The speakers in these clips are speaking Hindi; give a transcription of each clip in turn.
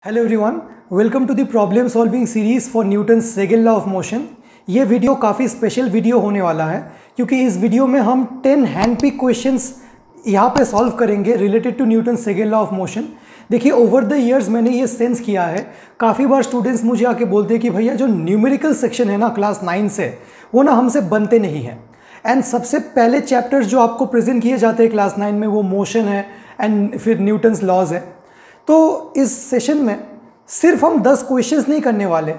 Hello everyone, welcome to the problem solving series for Newton second law of motion. ये वीडियो काफ़ी स्पेशल वीडियो होने वाला है क्योंकि इस वीडियो में हम 10 हैंड पिक क्वेश्चंस यहाँ पे सॉल्व करेंगे related to Newton second law of motion. देखिए, ओवर द इयर्स मैंने ये सेंस किया है, काफ़ी बार स्टूडेंट्स मुझे आके बोलते हैं कि भैया जो न्यूमेरिकल सेक्शन है ना क्लास 9 से, वो ना हमसे बनते नहीं हैं। एंड सबसे पहले चैप्टर्स जो आपको प्रेजेंट किए जाते हैं क्लास 9 में वो मोशन है एंड फिर न्यूटन्स लॉज है। तो इस सेशन में सिर्फ हम 10 क्वेश्चंस नहीं करने वाले।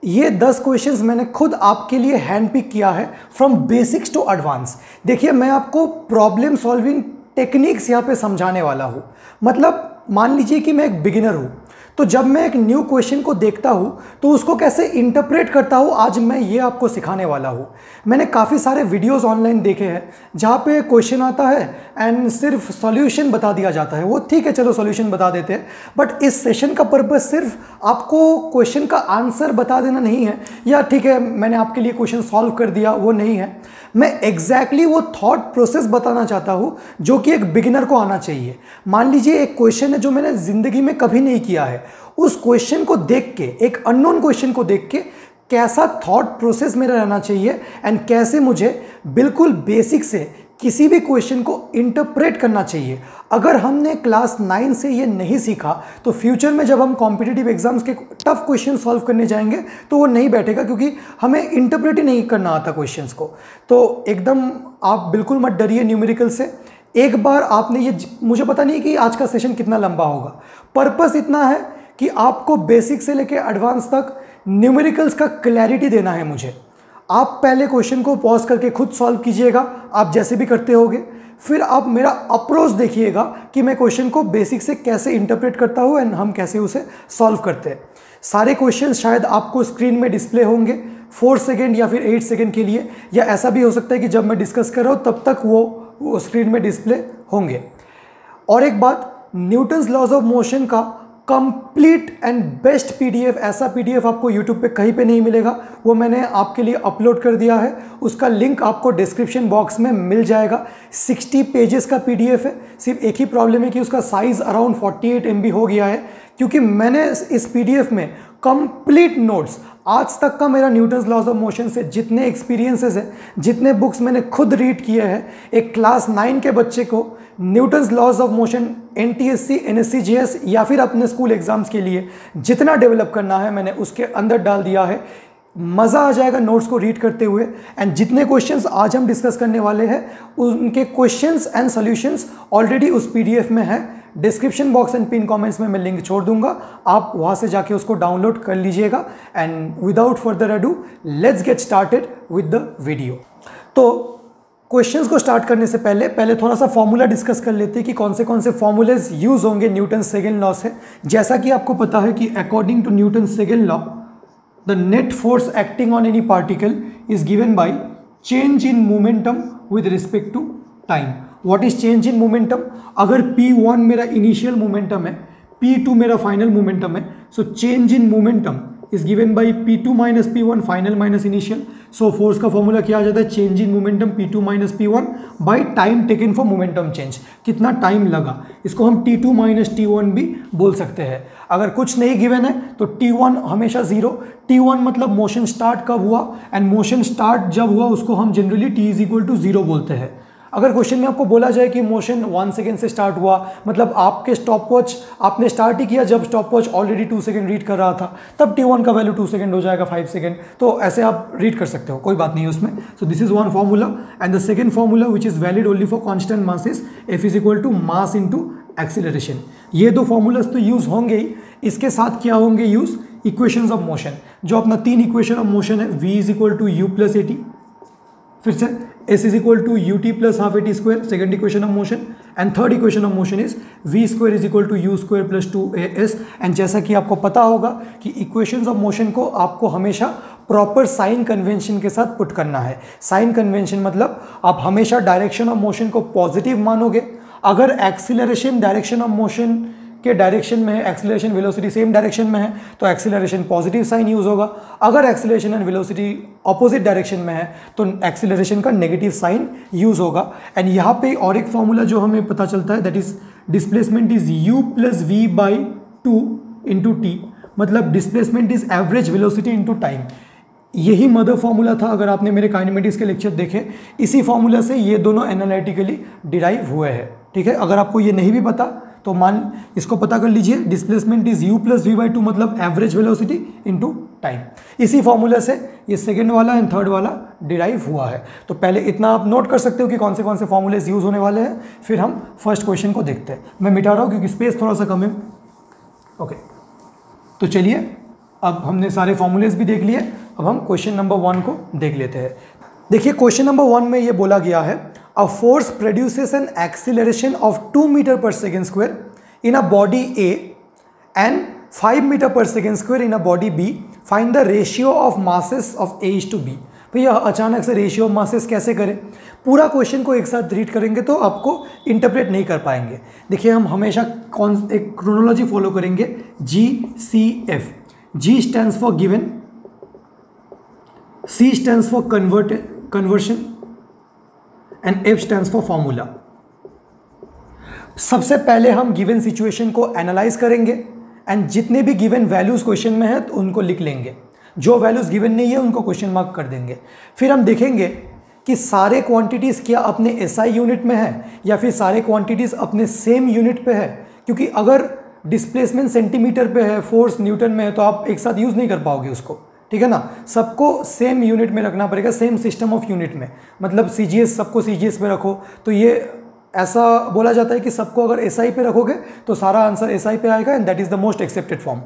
ये 10 क्वेश्चंस मैंने खुद आपके लिए हैंड पिक किया है फ्रॉम बेसिक्स टू एडवांस। देखिए, मैं आपको प्रॉब्लम सॉल्विंग टेक्निक्स यहाँ पे समझाने वाला हूँ। मतलब मान लीजिए कि मैं एक बिगिनर हूँ, तो जब मैं एक न्यू क्वेश्चन को देखता हूँ तो उसको कैसे इंटरप्रेट करता हूँ, आज मैं ये आपको सिखाने वाला हूँ। मैंने काफ़ी सारे वीडियोस ऑनलाइन देखे हैं जहाँ पे क्वेश्चन आता है एंड सिर्फ सॉल्यूशन बता दिया जाता है। वो ठीक है, चलो सॉल्यूशन बता देते हैं, बट इस सेशन का पर्पस सिर्फ आपको क्वेश्चन का आंसर बता देना नहीं है, या ठीक है मैंने आपके लिए क्वेश्चन सॉल्व कर दिया, वो नहीं है। मैं एग्जैक्टली वो थॉट प्रोसेस बताना चाहता हूँ जो कि एक बिगिनर को आना चाहिए। मान लीजिए एक क्वेश्चन है जो मैंने ज़िंदगी में कभी नहीं किया है, उस क्वेश्चन को देख के, एक अननोन क्वेश्चन को देख के कैसा थॉट प्रोसेस मेरा रहना चाहिए एंड कैसे मुझे बिल्कुल बेसिक से किसी भी क्वेश्चन को इंटरप्रेट करना चाहिए। अगर हमने क्लास 9 से ये नहीं सीखा तो फ्यूचर में जब हम कॉम्पिटिटिव एग्जाम्स के टफ क्वेश्चन सॉल्व करने जाएंगे तो वो नहीं बैठेगा, क्योंकि हमें इंटरप्रेट ही नहीं करना आता क्वेश्चंस को। तो एकदम आप बिल्कुल मत डरिए न्यूमेरिकल से। एक बार आपने ये, मुझे पता नहीं कि आज का सेशन कितना लंबा होगा, पर्पस इतना है कि आपको बेसिक से लेकर एडवांस तक न्यूमेरिकल्स का क्लैरिटी देना है मुझे। आप पहले क्वेश्चन को पॉज करके खुद सॉल्व कीजिएगा, आप जैसे भी करते होगे, फिर आप मेरा अप्रोच देखिएगा कि मैं क्वेश्चन को बेसिक से कैसे इंटरप्रेट करता हूँ एंड हम कैसे उसे सॉल्व करते हैं। सारे क्वेश्चन शायद आपको स्क्रीन में डिस्प्ले होंगे 4 सेकेंड या फिर 8 सेकेंड के लिए, या ऐसा भी हो सकता है कि जब मैं डिस्कस कर रहा हूँ तब तक वो स्क्रीन में डिस्प्ले होंगे। और एक बात, न्यूटन्स लॉज ऑफ मोशन का कंप्लीट एंड बेस्ट पीडीएफ, ऐसा पीडीएफ आपको यूट्यूब पे कहीं पे नहीं मिलेगा, वो मैंने आपके लिए अपलोड कर दिया है। उसका लिंक आपको डिस्क्रिप्शन बॉक्स में मिल जाएगा। 60 पेजेस का पीडीएफ है। सिर्फ एक ही प्रॉब्लम है कि उसका साइज़ अराउंड 48 MB हो गया है, क्योंकि मैंने इस पीडीएफ में कंप्लीट नोट्स, आज तक का मेरा न्यूटन्स लॉज ऑफ मोशन से जितने एक्सपीरियंसेस हैं, जितने बुक्स मैंने खुद रीड किए हैं, एक क्लास 9 के बच्चे को Newton's laws of motion NTSC, NSC, GS या फिर अपने स्कूल एग्जाम्स के लिए जितना डेवलप करना है मैंने उसके अंदर डाल दिया है। मज़ा आ जाएगा नोट्स को रीड करते हुए। एंड जितने क्वेश्चंस आज हम डिस्कस करने वाले हैं उनके क्वेश्चंस एंड सॉल्यूशंस ऑलरेडी उस PDF में है। Description box and pin comments में मैं लिंक छोड़ दूंगा, आप वहाँ से जाके उसको डाउनलोड कर लीजिएगा। And without further ado let's get started with the video. तो क्वेश्चंस को स्टार्ट करने से पहले थोड़ा सा फॉर्मूला डिस्कस कर लेते हैं कि कौन से फॉर्मूलेज यूज होंगे न्यूटन सेकंड लॉ से। जैसा कि आपको पता है कि according to Newton second law, the net force acting on any particle is given by change in momentum with respect to time. What is change in momentum? अगर P1 मेरा इनिशियल मोमेंटम है, P2 मेरा फाइनल मोमेंटम है, so change in momentum is given bye P2 minus P1, final minus initial. So force का फॉर्मूला क्या आ जाता है? Change in momentum P2 minus P1 bye time taken for momentum change. कितना टाइम लगा, इसको हम T2 माइनस T1 भी बोल सकते हैं। अगर कुछ नहीं गिवन है तो T1 हमेशा 0। T1 मतलब मोशन स्टार्ट कब हुआ, एंड मोशन स्टार्ट जब हुआ उसको हम generally T is equal to 0 बोलते हैं। अगर क्वेश्चन में आपको बोला जाए कि मोशन 1 सेकेंड से स्टार्ट हुआ, मतलब आपके स्टॉप वॉच आपने स्टार्ट ही किया जब stop watch already 2 second read कर रहा था, तब T1 का वैल्यू 2 सेकेंड हो जाएगा, 5 सेकेंड। तो ऐसे आप रीड कर सकते हो, कोई बात नहीं है उसमें। So this is one formula. And the second formula which is valid only for constant mass is F is equal to mass into acceleration. ये दो फॉर्मूलाज तो यूज होंगे ही, इसके साथ क्या होंगे यूज? Equations of motion. जो अपना 3 इक्वेशन ऑफ मोशन है, V is equal to U plus AT, फिर से S is equal to UT plus half AT square, second equation of motion. And third equation of motion is V square is equal to U square plus 2AS। And जैसा कि आपको पता होगा कि इक्वेशंस ऑफ मोशन को आपको हमेशा प्रॉपर साइन कन्वेंशन के साथ पुट करना है। साइन कन्वेंशन मतलब आप हमेशा डायरेक्शन ऑफ मोशन को पॉजिटिव मानोगे। अगर एक्सीलरेशन डायरेक्शन ऑफ मोशन के डायरेक्शन में है, एक्सीलरेशन वेलोसिटी सेम डायरेक्शन में है, तो एक्सीलरेशन पॉजिटिव साइन यूज होगा। अगर acceleration and velocity opposite direction में है तो एक्सीलरेशन का नेगेटिव साइन यूज होगा। एंड यहाँ पे और एक फॉर्मूला जो हमें पता चलता है, that is displacement is U plus V by 2 into T, मतलब displacement is average velocity into time. यही मदर फॉर्मूला था, अगर आपने मेरे काइनेमेटिक्स के लेक्चर देखे, इसी फॉर्मूला से ये दोनों एनालिटिकली डिराइव हुए हैं। ठीक है, अगर आपको ये नहीं भी पता तो इसको पता कर लीजिए, displacement is u plus we by two, मतलब एवरेज वेलोसिटी इनटू टाइम। इसी फॉर्मूला से ये सेकंड वाला एंड थर्ड वाला डिराइव हुआ है। तो पहले इतना आप नोट कर सकते हो कि कौन से फॉर्मूलेज यूज होने वाले हैं, फिर हम फर्स्ट क्वेश्चन को देखते हैं। मैं मिटा रहा हूँ क्योंकि स्पेस थोड़ा सा कम है। ओके, तो चलिए, अब हमने सारे फॉर्मूलेज भी देख लिए, अब हम क्वेश्चन नंबर 1 को देख लेते हैं। देखिए, क्वेश्चन नंबर 1 में ये बोला गया है, a force produces an acceleration of 2 metre पर second square in a body A and 5 metre पर second square in a body B, find the ratio of masses of A is to B. भैया अचानक से रेशियो ऑफ मासेस कैसे करें? पूरा क्वेश्चन को एक साथ रीड करेंगे तो आपको इंटरप्रेट नहीं कर पाएंगे। देखिए, हम हमेशा एक क्रोनोलॉजी फॉलो करेंगे, GCF। G stands for given, C stands for conversion and F stands for formula। सबसे पहले हम गिवन सिचुएशन को एनालाइज करेंगे एंड जितने भी गिवन वैल्यूज क्वेश्चन में है तो उनको लिख लेंगे, जो वैल्यूज गिवन नहीं है उनको क्वेश्चन मार्क कर देंगे। फिर हम देखेंगे कि सारे क्वांटिटीज़ क्या अपने SI यूनिट में है या फिर सारे क्वांटिटीज़ अपने सेम यूनिट पे है, क्योंकि अगर डिस्प्लेसमेंट सेंटीमीटर पे है, फोर्स न्यूटन में है, तो आप एक साथ यूज़ नहीं कर पाओगे उसको। ठीक है ना, सबको सेम यूनिट में रखना पड़ेगा, सेम सिस्टम ऑफ यूनिट में, मतलब CGS सबको CGS पे रखो। तो ये ऐसा बोला जाता है कि सबको अगर SI पे रखोगे तो सारा आंसर SI पे आएगा and that is the most accepted form.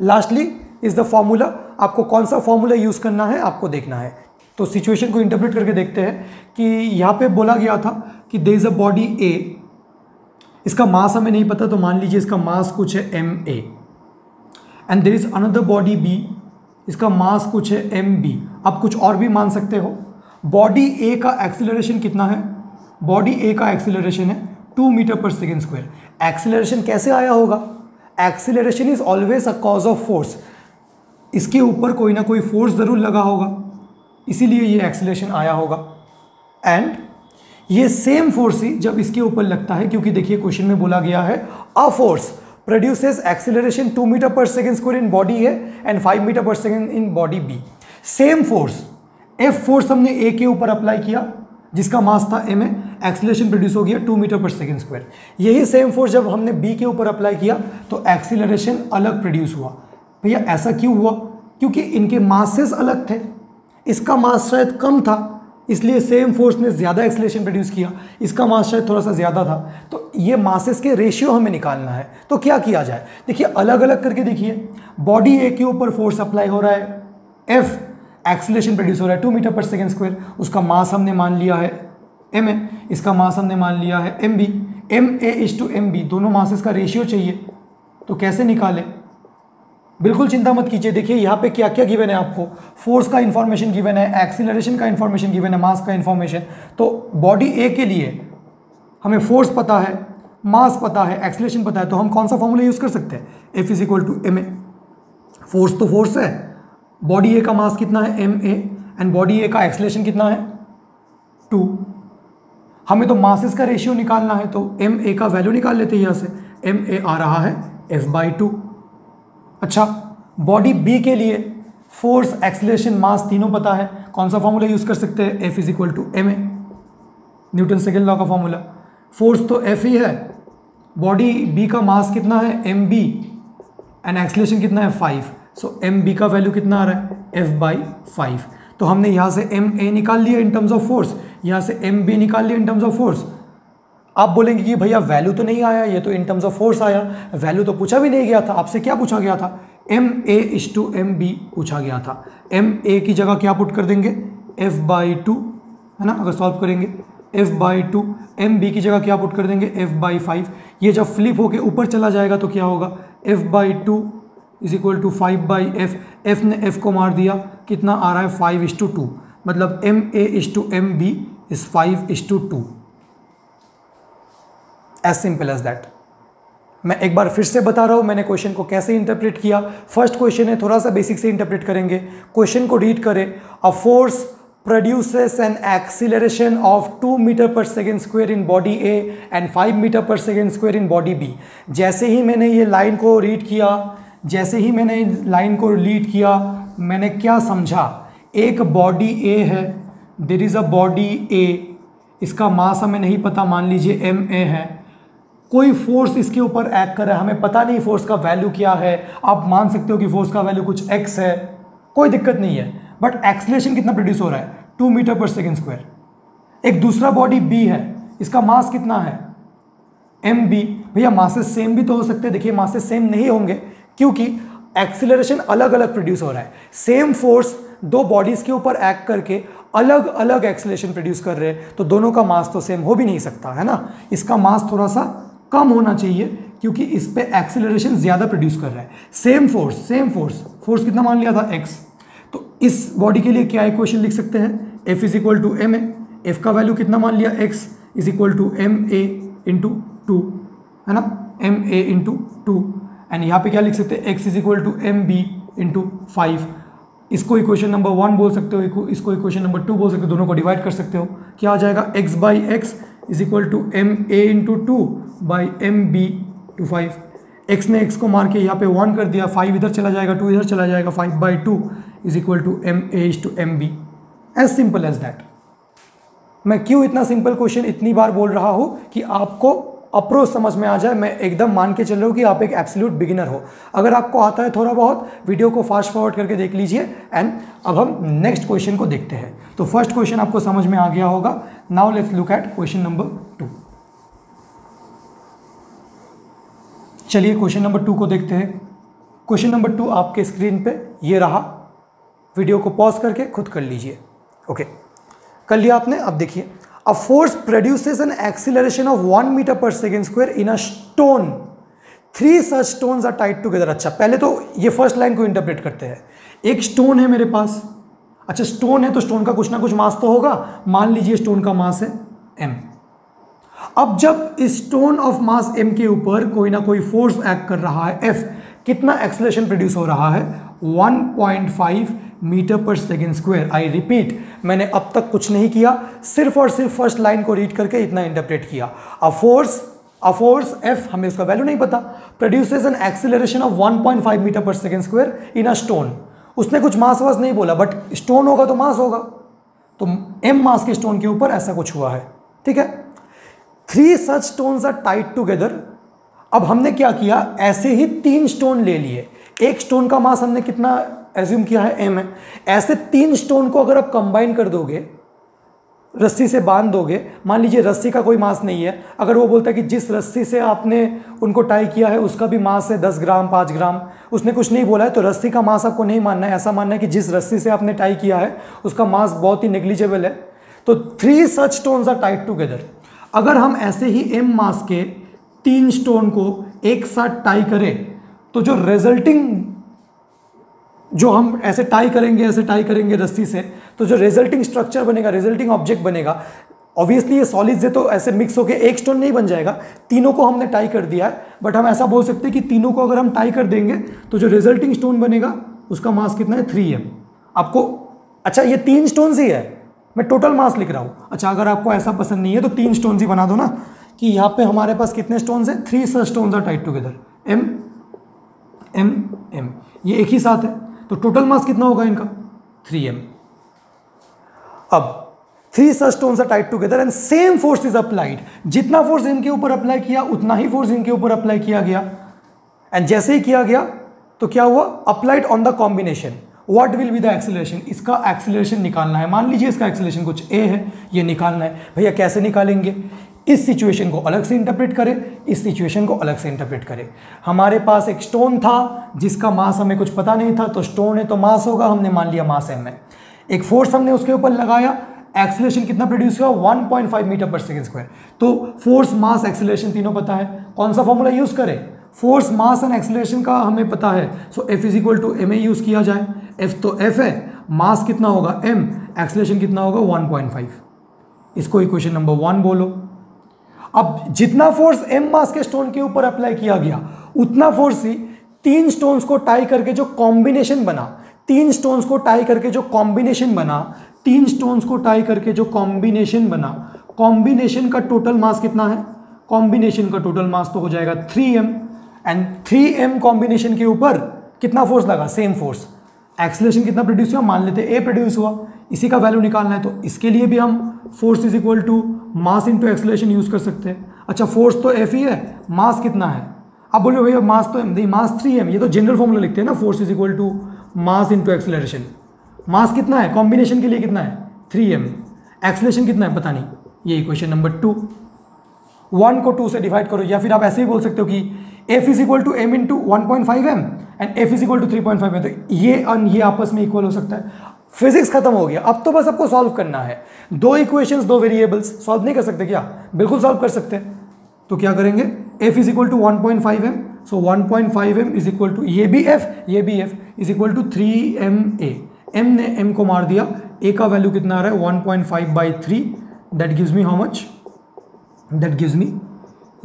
Lastly is the formula, आपको कौन सा फॉर्मूला यूज़ करना है आपको देखना है। तो सिचुएशन को इंटरप्रेट करके देखते हैं कि यहाँ पे बोला गया था कि there is a body A, इसका मास हमें नहीं पता तो मान लीजिए इसका मास कुछ है ma, and there is another body B, इसका मास कुछ है mb। आप कुछ और भी मान सकते हो। बॉडी A का एक्सीलरेशन कितना है? बॉडी A का एक्सीलरेशन है 2 मीटर पर सेकेंड स्क्वायर। एक्सीलरेशन कैसे आया होगा? Acceleration is always a cause of force, इसके ऊपर कोई ना कोई फोर्स ज़रूर लगा होगा, इसीलिए ये एक्सीलरेशन आया होगा। एंड ये सेम फोर्स ही जब इसके ऊपर लगता है, क्योंकि देखिए क्वेश्चन में बोला गया है a force produces acceleration 2 metre पर second square in body A and 5 metre पर second in body B. Same force F force हमने ए के ऊपर अप्लाई किया जिसका मास था m, एक्सीलरेशन प्रोड्यूस हो गया 2 मीटर पर सेकेंड स्क्वायर। यही सेम फोर्स जब हमने B के ऊपर अप्लाई किया तो एक्सीलरेशन अलग प्रोड्यूस हुआ। भैया ऐसा क्यों हुआ? क्योंकि इनके मासेस अलग थे, इसका मास शायद कम था इसलिए सेम फोर्स ने ज़्यादा एक्सीलरेशन प्रोड्यूस किया, इसका मास शायद थोड़ा सा ज़्यादा था। तो ये मासेस के रेशियो हमें निकालना है, तो क्या किया जाए? देखिए अलग अलग करके देखिए, बॉडी ए के ऊपर फोर्स अप्लाई हो रहा है, F एक्सीलरेशन प्रोड्यूस हो रहा है 2 मीटर पर सेकेंड स्क्वायर, उसका मास हमने मान लिया है ma, इसका मास हमने मान लिया है mb। ma is to mb, दोनों मासेस का रेशियो चाहिए, तो कैसे निकालें? बिल्कुल चिंता मत कीजिए। देखिए यहाँ पे क्या क्या गिवन है आपको, फोर्स का इन्फॉर्मेशन गिवन है, एक्सीलरेशन का इन्फॉर्मेशन गिवन है, मास का इन्फॉर्मेशन। तो बॉडी ए के लिए हमें फोर्स पता है, मास पता है, एक्सीलरेशन पता है, तो हम कौन सा फॉर्मूला यूज़ कर सकते हैं? F is equal to ma। Force तो फोर्स है, बॉडी ए का मास कितना है ma, एंड बॉडी ए का एक्सीलरेशन कितना है 2। हमें तो मासेस का रेशियो निकालना है, तो ma का वैल्यू निकाल लेते हैं यहाँ से, ma आ रहा है F/2। अच्छा, बॉडी बी के लिए फोर्स एक्सीलरेशन मास तीनों पता है, कौन सा फॉर्मूला यूज़ कर सकते हैं? F is equal to ma, Newton second law का फॉर्मूला। फोर्स तो F ही है, बॉडी बी का मास कितना है mb एंड एक्सीलरेशन कितना है 5, सो mb का वैल्यू कितना आ रहा है F/5। तो हमने यहाँ से ma निकाल लिया इन टर्म्स ऑफ फोर्स, यहाँ से mb निकाल लिया इन टर्म्स ऑफ फोर्स। आप बोलेंगे कि भैया वैल्यू तो नहीं आया, ये तो इन टर्म्स ऑफ फोर्स आया, वैल्यू तो पूछा भी नहीं गया था। आपसे क्या पूछा गया था? ma इज टू mb पूछा गया था। ma की जगह क्या पुट कर देंगे? F/2, है ना, अगर सॉल्व करेंगे F/2, mb की जगह क्या पुट कर देंगे? F/5। ये जब फ्लिप होके ऊपर चला जाएगा तो क्या होगा? F/2 is equal to 5/f। f ने f को मार दिया, कितना आ रहा है 5:2, मतलब ma is to mb is 5:2। As simple as that. मैं एक बार फिर से बता रहा हूँ मैंने क्वेश्चन को कैसे इंटरप्रेट किया। फर्स्ट क्वेश्चन है, थोड़ा सा बेसिक से इंटरप्रेट करेंगे। क्वेश्चन को रीड करें, a force produces an acceleration of 2 metre पर second square in body A and 5 metre पर second square in body B. जैसे ही मैंने ये लाइन को रीड किया, जैसे ही मैंने लाइन को रीड किया, मैंने क्या समझा, एक बॉडी ए है, देयर इज़ अ बॉडी ए, इसका मास हमें नहीं पता, मान लीजिए ma है, कोई फोर्स इसके ऊपर एक्ट कर रहा है, हमें पता नहीं फोर्स का वैल्यू क्या है, आप मान सकते हो कि फोर्स का वैल्यू कुछ x है, कोई दिक्कत नहीं है, बट एक्सीलरेशन कितना प्रोड्यूस हो रहा है, 2 मीटर पर सेकेंड स्क्वायर। एक दूसरा बॉडी b है, इसका मास कितना है, mb। भैया मासेस सेम भी तो हो सकते हैं, देखिए मासेस सेम नहीं होंगे क्योंकि एक्सीलरेशन अलग अलग प्रोड्यूस हो रहा है। सेम फोर्स दो बॉडीज के ऊपर एक्ट करके अलग अलग एक्सीलरेशन प्रोड्यूस कर रहे हैं, तो दोनों का मास तो सेम हो भी नहीं सकता है ना। इसका मास थोड़ा सा कम होना चाहिए क्योंकि इस पे एक्सीलरेशन ज़्यादा प्रोड्यूस कर रहा है। सेम फोर्स कितना मान लिया था, x। तो इस बॉडी के लिए क्या इक्वेशन लिख सकते हैं, F is equal to ma, F का वैल्यू कितना मान लिया, x is equal to ma into 2, है ना, ma इंटू 2। एंड यहाँ पे क्या लिख सकते हैं, x is equal to mb into 5। इसको इक्वेशन नंबर 1 बोल सकते हो, इसको इक्वेशन नंबर 2 बोल सकते हो, दोनों को डिवाइड कर सकते हो। क्या आ जाएगा, x by X is equal to ma into 2 by mb to 5। x ने x को मार के यहाँ पे 1 कर दिया, 5 इधर चला जाएगा, 2 इधर चला जाएगा, 5 by 2 is equal to ma is to mb। As simple as that. मैं क्यों इतना सिंपल क्वेश्चन इतनी बार बोल रहा हूँ कि आपको अप्रोच समझ में आ जाए। मैं एकदम मान के चल रहा हूँ कि आप एक एब्सोल्यूट बिगिनर हो। अगर आपको आता है थोड़ा बहुत, वीडियो को फास्ट फॉरवर्ड करके देख लीजिए। एंड अब हम नेक्स्ट क्वेश्चन को देखते हैं। तो फर्स्ट क्वेश्चन आपको समझ में आ गया होगा। Now let's look at question number 2। चलिए क्वेश्चन नंबर 2 को देखते हैं। क्वेश्चन नंबर 2 आपके स्क्रीन पे ये रहा, वीडियो को पॉज करके खुद कर लीजिए। ओके, कर लिया आपने। अब देखिए, a force produces an acceleration of 1 meter per second square in a stone. 3 such stones are tied together. अच्छा, पहले तो ये फर्स्ट लाइन को इंटरप्रेट करते हैं। एक स्टोन है मेरे पास, अच्छा स्टोन है तो स्टोन का कुछ ना कुछ मास तो होगा। मान लीजिए स्टोन का मास है m। अब जब स्टोन ऑफ मास m के ऊपर कोई ना कोई फोर्स एक्ट कर रहा है f, कितना एक्सेलरेशन प्रोड्यूस हो रहा है, 1.5 मीटर पर सेकेंड स्क्वायर। आई रिपीट, मैंने अब तक कुछ नहीं किया, सिर्फ और सिर्फ फर्स्ट लाइन को रीड करके इतना इंटरप्रेट किया। अ फोर्स F, हमें उसका वैल्यू नहीं पता, produces an acceleration of 1.5 metre पर second square in a stone. उसने कुछ मास वास नहीं बोला, बट स्टोन होगा तो मास होगा, तो m मास के स्टोन के ऊपर ऐसा कुछ हुआ है। ठीक है, 3 such stones are tied together. अब हमने क्या किया, ऐसे ही 3 स्टोन ले लिए। एक स्टोन का मास हमने कितना एज्यूम किया है, m है। ऐसे 3 स्टोन को अगर आप कंबाइन कर दोगे, रस्सी से बांध दोगे, मान लीजिए रस्सी का कोई मास नहीं है, अगर वो बोलता है कि जिस रस्सी से आपने उनको टाई किया है उसका भी मास है 10 ग्राम 5 ग्राम, उसने कुछ नहीं बोला है, तो रस्सी का मास आपको नहीं मानना है। ऐसा मानना है कि जिस रस्सी से आपने टाई किया है उसका मास बहुत ही नेग्लिजिबल है। तो 3 such stones are tied together. अगर हम ऐसे ही m मास के 3 स्टोन को एक साथ टाई करें, तो जो रिजल्टिंग, जो हम ऐसे टाई करेंगे रस्सी से, तो जो रिजल्टिंग स्ट्रक्चर बनेगा, रिजल्टिंग ऑब्जेक्ट बनेगा, ऑब्वियसली ये सॉलिड्स है तो ऐसे मिक्स होकर एक स्टोन नहीं बन जाएगा। तीनों को हमने टाई कर दिया है, बट हम ऐसा बोल सकते हैं कि तीनों को अगर हम टाई कर देंगे तो जो रिजल्टिंग स्टोन बनेगा उसका मास कितना है, 3m। आपको, अच्छा ये 3 स्टोन्स ही है, मैं टोटल मास लिख रहा हूँ। अच्छा, अगर आपको ऐसा पसंद नहीं है तो 3 स्टोन्स ही बना दो ना, कि यहाँ पे हमारे पास कितने स्टोन्स हैं, 3 such stones are tied together, m m m, ये एक ही साथ है, तो टोटल मास कितना होगा इनका, 3m। अब 3 such stones are tied together and same force is applied. जितना फोर्स इनके ऊपर अप्लाई किया उतना ही फोर्स इनके ऊपर अप्लाई किया गया। एंड जैसे ही किया गया तो क्या हुआ, applied on the combination, what will be the acceleration. इसका एक्सीलरेशन निकालना है। मान लीजिए इसका एक्सीलरेशन कुछ a है, ये निकालना है। भैया कैसे निकालेंगे, इस सिचुएशन को अलग से इंटरप्रेट करें, इस सिचुएशन को अलग से इंटरप्रेट करें। हमारे पास एक स्टोन था जिसका मास हमें कुछ पता नहीं था, तो स्टोन है तो मास होगा, हमने मान लिया मास m है। एक फोर्स हमने उसके ऊपर लगाया, एक्सीलरेशन कितना प्रोड्यूस हुआ, 1.5 मीटर पर सेकेंड स्क्वायर। तो फोर्स मास एक्सीलरेशन तीनों पता है, कौन सा फॉर्मूला यूज करें, फोर्स मास एंड एक्सीलरेशन का हमें पता है, so F is equal to ma use किया जाए। F तो F है, मास कितना होगा m, एक्सीलरेशन कितना होगा 1.5। इसको इक्वेशन नंबर 1 बोलो। अब जितना फोर्स m मास के स्टोन के ऊपर अप्लाई किया गया उतना फोर्स ही 3 स्टोन्स को टाई करके जो कॉम्बिनेशन बना, 3 स्टोन्स को टाई करके जो कॉम्बिनेशन बना, 3 स्टोन्स को टाई करके जो कॉम्बिनेशन बना, कॉम्बिनेशन का टोटल मास कितना है, कॉम्बिनेशन का टोटल मास तो हो जाएगा 3m। एंड 3m कॉम्बिनेशन के ऊपर कितना फोर्स लगा, सेम फोर्स। एक्सीलरेशन कितना प्रोड्यूस हुआ, मान लेते a प्रोड्यूस हुआ, इसी का वैल्यू निकालना है, तो इसके लिए भी हम force is equal to mass into acceleration use कर सकते हैं। अच्छा फोर्स तो F ही है, मास कितना है, आप बोलो भैया मास तो नहीं, मास 3m, ये तो जनरल फॉर्मूला लिखते हैं ना, force is equal to mass into acceleration. Mass कितना है कॉम्बिनेशन के लिए, कितना है 3m, एक्सीलरेशन कितना है पता नहीं, ये इक्वेशन नंबर 2। 1 को 2 से डिवाइड करो, या फिर आप ऐसे ही बोल सकते हो कि F is equal to m into 1.5m and F is equal to 3.5m, तो ये आपस में इक्वल हो सकता है। फिजिक्स खत्म हो गया, अब तो बस आपको सॉल्व करना है। 2 इक्वेशंस 2 वेरिएबल्स, सॉल्व नहीं कर सकते क्या, बिल्कुल सॉल्व कर सकते हैं। तो क्या करेंगे, F is equal to 1.5m, so 1.5m is equal to, ये भी F is equal to 3ma, m ने m को मार दिया, a का वैल्यू कितना आ रहा है 1.5/3, that gives me how much, that gives me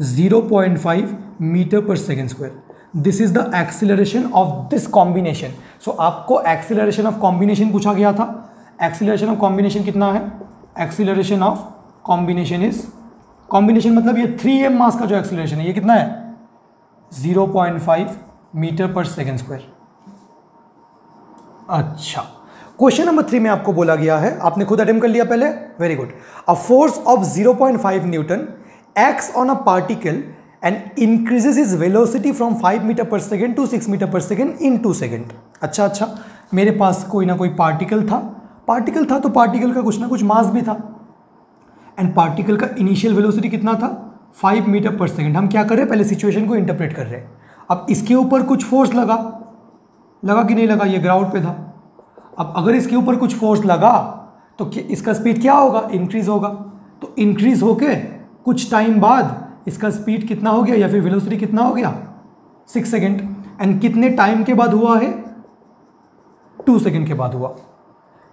0.5 metre पर second square. This is the acceleration of this combination. So आपको एक्सीलरेशन ऑफ कॉम्बिनेशन पूछा गया था, एक्सीलरेशन ऑफ कॉम्बिनेशन कितना है, acceleration of combination is, combination मतलब ये 3m मास का जो एक्सीलरेशन है ये कितना है 0.5 मीटर पर सेकेंड स्क्वायर। अच्छा क्वेश्चन नंबर 3 में आपको बोला गया है, आपने खुद अटेम्प्ट कर लिया पहले, very good. A force of 0.5 newton acts on a particle and increases is velocity from 5 metre पर सेकेंड टू 6 मीटर पर सेकेंड इन 2 सेकेंड। अच्छा, मेरे पास कोई ना कोई पार्टिकल था तो पार्टिकल का कुछ ना कुछ मास भी था, एंड पार्टिकल का इनिशियल वेलोसिटी कितना था 5 मीटर पर सेकेंड। हम क्या कर रहे हैं, पहले सिचुएशन को इंटरप्रेट कर रहे हैं। अब इसके ऊपर कुछ फोर्स लगा कि नहीं लगा, ये ग्राउंड पे था। अब अगर इसके ऊपर कुछ फोर्स लगा तो इसका स्पीड क्या होगा, इंक्रीज होगा। तो इंक्रीज होके कुछ टाइम बाद इसका स्पीड कितना हो गया, या फिर वेलोसिटी कितना हो गया 6 सेकेंड, एंड कितने टाइम के बाद हुआ है 2 सेकेंड के बाद हुआ।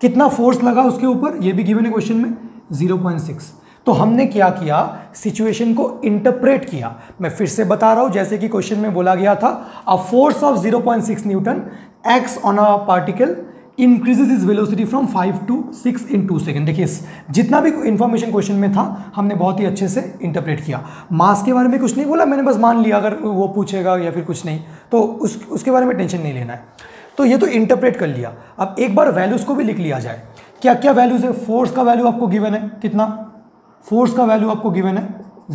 कितना फोर्स लगा उसके ऊपर, ये भी गिवन है क्वेश्चन में 0.6। तो हमने क्या किया, सिचुएशन को इंटरप्रेट किया। मैं फिर से बता रहा हूं, जैसे कि क्वेश्चन में बोला गया था, अ force of 0.6 Newton acts on a particle increases is velocity from 5 to 6 in 2 second. देखिए जितना भी इंफॉर्मेशन क्वेश्चन में था हमने बहुत ही अच्छे से इंटरप्रेट किया। मास के बारे में कुछ नहीं बोला, मैंने बस मान लिया, अगर वो पूछेगा या फिर कुछ नहीं तो उसके बारे में टेंशन नहीं लेना है। तो ये तो इंटरप्रेट कर लिया। अब एक बार वैल्यूज को भी लिख लिया जाए, क्या क्या वैल्यूज है। फोर्स का वैल्यू आपको गिवन है, कितना, फोर्स का वैल्यू आपको गिवन है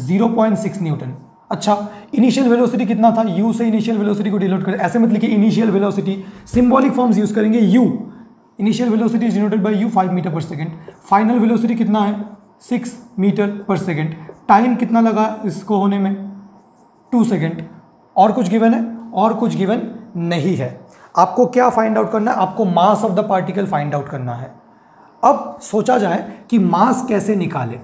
0.6 न्यूटन। अच्छा इनिशियल वेलोसिटी कितना था, u से इनिशियल वेलोसिटी को डिनोट करें, ऐसे मत लिखिए initial velocity, symbolic forms use करेंगे। u initial velocity is denoted by u 5 metre पर सेकेंड। फाइनल वेलोसिटी कितना है 6 मीटर पर सेकेंड। टाइम कितना लगा इसको होने में 2 सेकेंड। और कुछ गिवन है, और कुछ गिवन नहीं है। आपको क्या फाइंड आउट करना है, आपको mass of the particle find out करना है। अब सोचा जाए कि मास कैसे निकाले,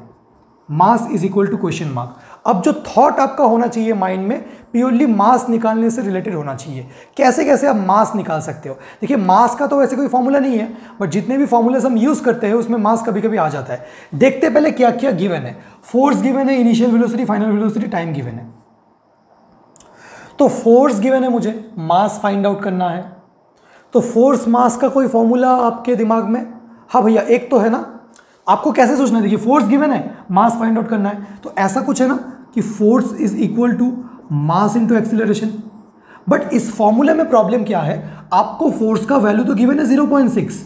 mass is equal to question mark. अब जो थॉट आपका होना चाहिए माइंड में, प्योरली मास निकालने से रिलेटेड होना चाहिए। कैसे कैसे आप मास निकाल सकते हो। देखिए मास का तो वैसे कोई फॉर्मूला नहीं है, बट जितने भी फॉर्मूलेस हम यूज करते हैं उसमें मास कभी कभी आ जाता है। देखते पहले क्या क्या गिवन है। फोर्स गिवन है, initial velocity, final velocity, time given है। तो फोर्स गिवन है, मुझे मास फाइंड आउट करना है। तो फोर्स मास का कोई फॉर्मूला आपके दिमाग में, हाँ भैया एक तो है ना। आपको कैसे सोचना है, देखिए फोर्स गिवन है, मास फाइंड आउट करना है, तो ऐसा कुछ है ना कि force is equal to mass into acceleration. But इस फॉर्मूले में प्रॉब्लम क्या है, आपको फोर्स का वैल्यू तो गिवन है 0.6,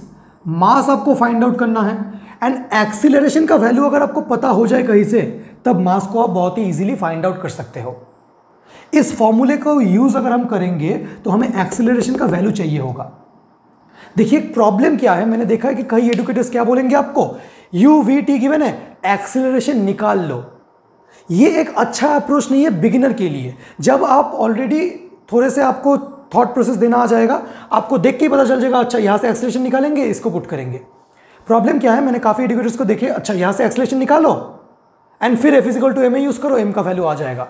मास आपको फाइंड आउट करना है, एंड एक्सीलरेशन का वैल्यू अगर आपको पता हो जाए कहीं से, तब मास को आप बहुत ही इजीली फाइंड आउट कर सकते हो। इस फॉर्मूले को यूज अगर हम करेंगे तो हमें एक्सीलरेशन का वैल्यू चाहिए होगा। देखिए प्रॉब्लम क्या है, मैंने देखा है कि कई एडुकेटर्स क्या बोलेंगे आपको, यू वी टी गिवन है, एक्सीलरेशन निकाल लो। ये एक अच्छा अप्रोच नहीं है बिगिनर के लिए। जब आप ऑलरेडी थोड़े से आपको थॉट प्रोसेस देना आ जाएगा, आपको देख के ही पता चल जाएगा, अच्छा यहाँ से एक्सीलरेशन निकालेंगे, इसको पुट करेंगे। प्रॉब्लम क्या है, मैंने काफ़ी एडुकेटर्स को देखे, अच्छा यहाँ से एक्सीलरेशन निकालो एंड फिर F equal to ma use करो, m का वैल्यू आ जाएगा।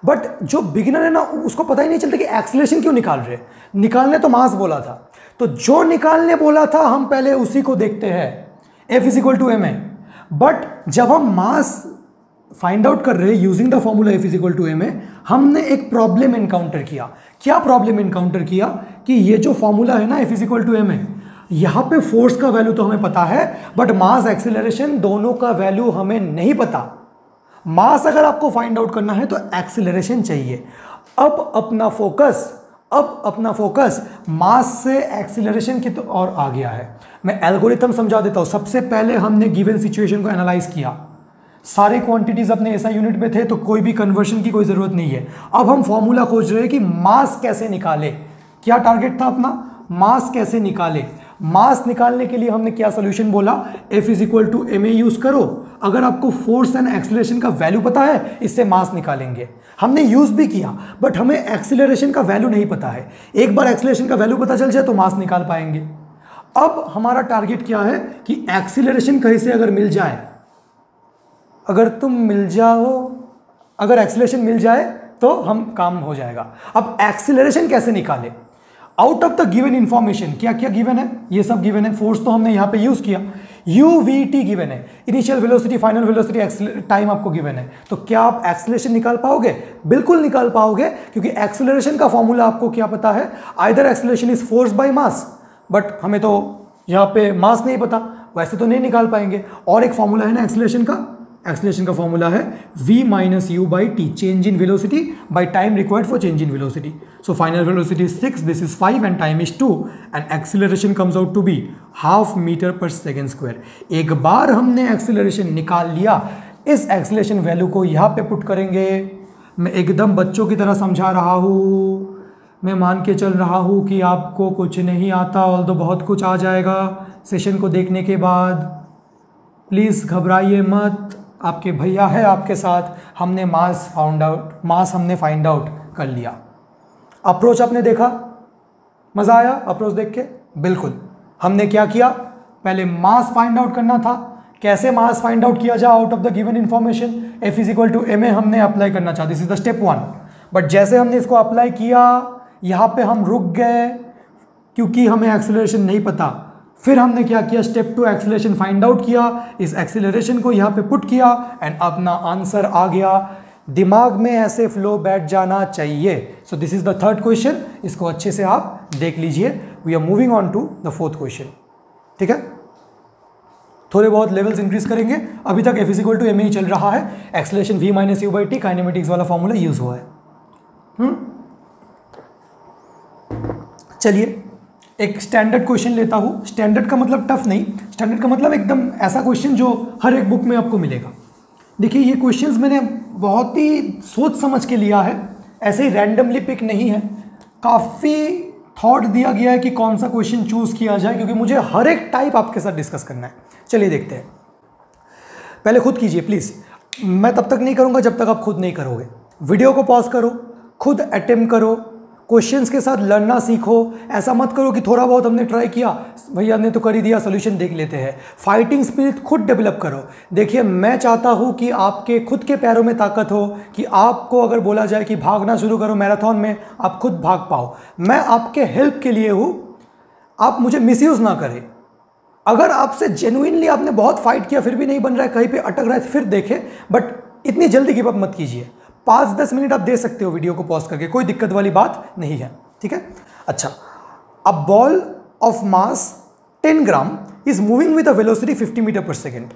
बट जो बिगिनर है ना, उसको पता ही नहीं चलता कि एक्सीलरेशन क्यों निकाल रहे। निकालने तो मास बोला था, तो जो निकालने बोला था हम पहले उसी को देखते हैं, F equal to ma। But जब हम मास फाइंड आउट कर रहे हैं using the formula F equal to ma, हमने एक प्रॉब्लम एनकाउंटर किया। क्या प्रॉब्लम एनकाउंटर किया कि ये जो फॉर्मूला है ना F इक्वल टू ma, यहाँ पे फोर्स का वैल्यू तो हमें पता है, बट मास एक्सीलरेशन दोनों का वैल्यू हमें नहीं पता। मास अगर आपको फाइंड आउट करना है तो एक्सीलरेशन चाहिए। अब अपना फोकस मास से एक्सीलरेशन की ओर आ गया है। मैं एल्गोरिथम समझा देता हूं। सबसे पहले हमने गिवन सिचुएशन को एनालाइज किया, सारे क्वांटिटीज अपने ऐसा यूनिट में थे तो कोई भी कन्वर्शन की कोई जरूरत नहीं है। अब हम फॉर्मूला खोज रहे हैं कि मास कैसे निकाले। क्या टारगेट था अपना? मास कैसे निकाले। मास निकालने के लिए हमने क्या सोल्यूशन बोला? F = ma यूज करो। अगर आपको फोर्स एंड एक्सीलरेशन का वैल्यू पता है, इससे मास निकालेंगे। हमने यूज भी किया, बट हमें एक्सीलरेशन का वैल्यू नहीं पता है। एक बार एक्सीलरेशन का वैल्यू पता चल जाए तो मास निकाल पाएंगे। अब हमारा टारगेट क्या है कि एक्सीलरेशन कहीं से अगर मिल जाए, अगर एक्सीलरेशन मिल जाए तो हम काम हो जाएगा। अब एक्सीलरेशन कैसे निकाले? Out of the given information क्या क्या गिवन है? ये सब गिवन है। फोर्स तो हमने यहां पे यूज किया, UVT गिवन है, initial velocity, final velocity, time आपको गिवन है। तो क्या आप एक्सीलरेशन निकाल पाओगे? बिल्कुल निकाल पाओगे, क्योंकि एक्सीलरेशन का फॉर्मूला आपको क्या पता है? Either acceleration is force by mass, but हमें तो यहाँ पे मास नहीं पता, वैसे तो नहीं निकाल पाएंगे। और एक फॉर्मूला है ना एक्सीलरेशन का फॉर्मूला है V - U/T, change in velocity by time required for change in velocity. So final velocity is 6, this is 5 and time is 2 and acceleration comes out to be ½ metre per second square. एक बार हमने एक्सीलरेशन निकाल लिया, इस एक्सीलरेशन वैल्यू को यहाँ पे पुट करेंगे। मैं एकदम बच्चों की तरह समझा रहा हूँ, मैं मान के चल रहा हूँ कि आपको कुछ नहीं आता, ऑल्दो बहुत कुछ आ जाएगा सेशन को देखने के बाद। प्लीज़ घबराइए मत, आपके भैया है आपके साथ। हमने मास हमने फाइंड आउट कर लिया। अप्रोच आपने देखा, मज़ा आया अप्रोच देख के? बिल्कुल। हमने क्या किया? पहले मास फाइंड आउट करना था। कैसे मास फाइंड आउट किया जाए out of the given information? F = ma हमने अप्लाई करना चाहा, this is the step 1। But जैसे हमने इसको अप्लाई किया, यहाँ पे हम रुक गए क्योंकि हमें एक्सीलरेशन नहीं पता। फिर हमने क्या किया? स्टेप 2 एक्सीलरेशन फाइंड आउट किया, इस एक्सीलरेशन को यहाँ पे पुट किया एंड अपना आंसर आ गया। दिमाग में ऐसे फ्लो बैठ जाना चाहिए। So this is the third question, इसको अच्छे से आप देख लीजिए। We are moving on to the fourth question. ठीक है, थोड़े बहुत लेवल्स इंक्रीज करेंगे। अभी तक F = ma ही चल रहा है। एक्सीलरेशन V - U/T काइनेमेटिक्स वाला फॉर्मूला यूज हुआ है। चलिए एक स्टैंडर्ड क्वेश्चन लेता हूँ। स्टैंडर्ड का मतलब टफ नहीं, स्टैंडर्ड का मतलब एकदम ऐसा क्वेश्चन जो हर एक बुक में आपको मिलेगा। देखिए ये क्वेश्चंस मैंने बहुत ही सोच समझ के लिया है, ऐसे ही रैंडमली पिक नहीं है। काफ़ी थॉट दिया गया है कि कौन सा क्वेश्चन चूज़ किया जाए, क्योंकि मुझे हर एक टाइप आपके साथ डिस्कस करना है। चलिए देखते हैं। पहले खुद कीजिए प्लीज़, मैं तब तक नहीं करूँगा जब तक आप खुद नहीं करोगे। वीडियो को पॉज करो, खुद अटेम्प्ट करो, क्वेश्चंस के साथ लड़ना सीखो। ऐसा मत करो कि थोड़ा बहुत हमने ट्राई किया, भैया ने तो कर ही दिया, सोल्यूशन देख लेते हैं। फाइटिंग स्पिरिट खुद डेवलप करो। देखिए मैं चाहता हूं कि आपके खुद के पैरों में ताकत हो, कि आपको अगर बोला जाए कि भागना शुरू करो मैराथन में, आप खुद भाग पाओ। मैं आपके हेल्प के लिए हूँ, आप मुझे मिसयूज़ ना करें। अगर आपसे जेन्युइनली आपने बहुत फाइट किया फिर भी नहीं बन रहा है, कहीं पर अटक रहा है, फिर देखें, बट इतनी जल्दी गिव अप मत कीजिए। 5-10 मिनट आप दे सकते हो वीडियो को पॉज करके, कोई दिक्कत वाली बात नहीं है। ठीक है, अच्छा। A ball of mass 10 gram is moving with a velocity 50 metre per second.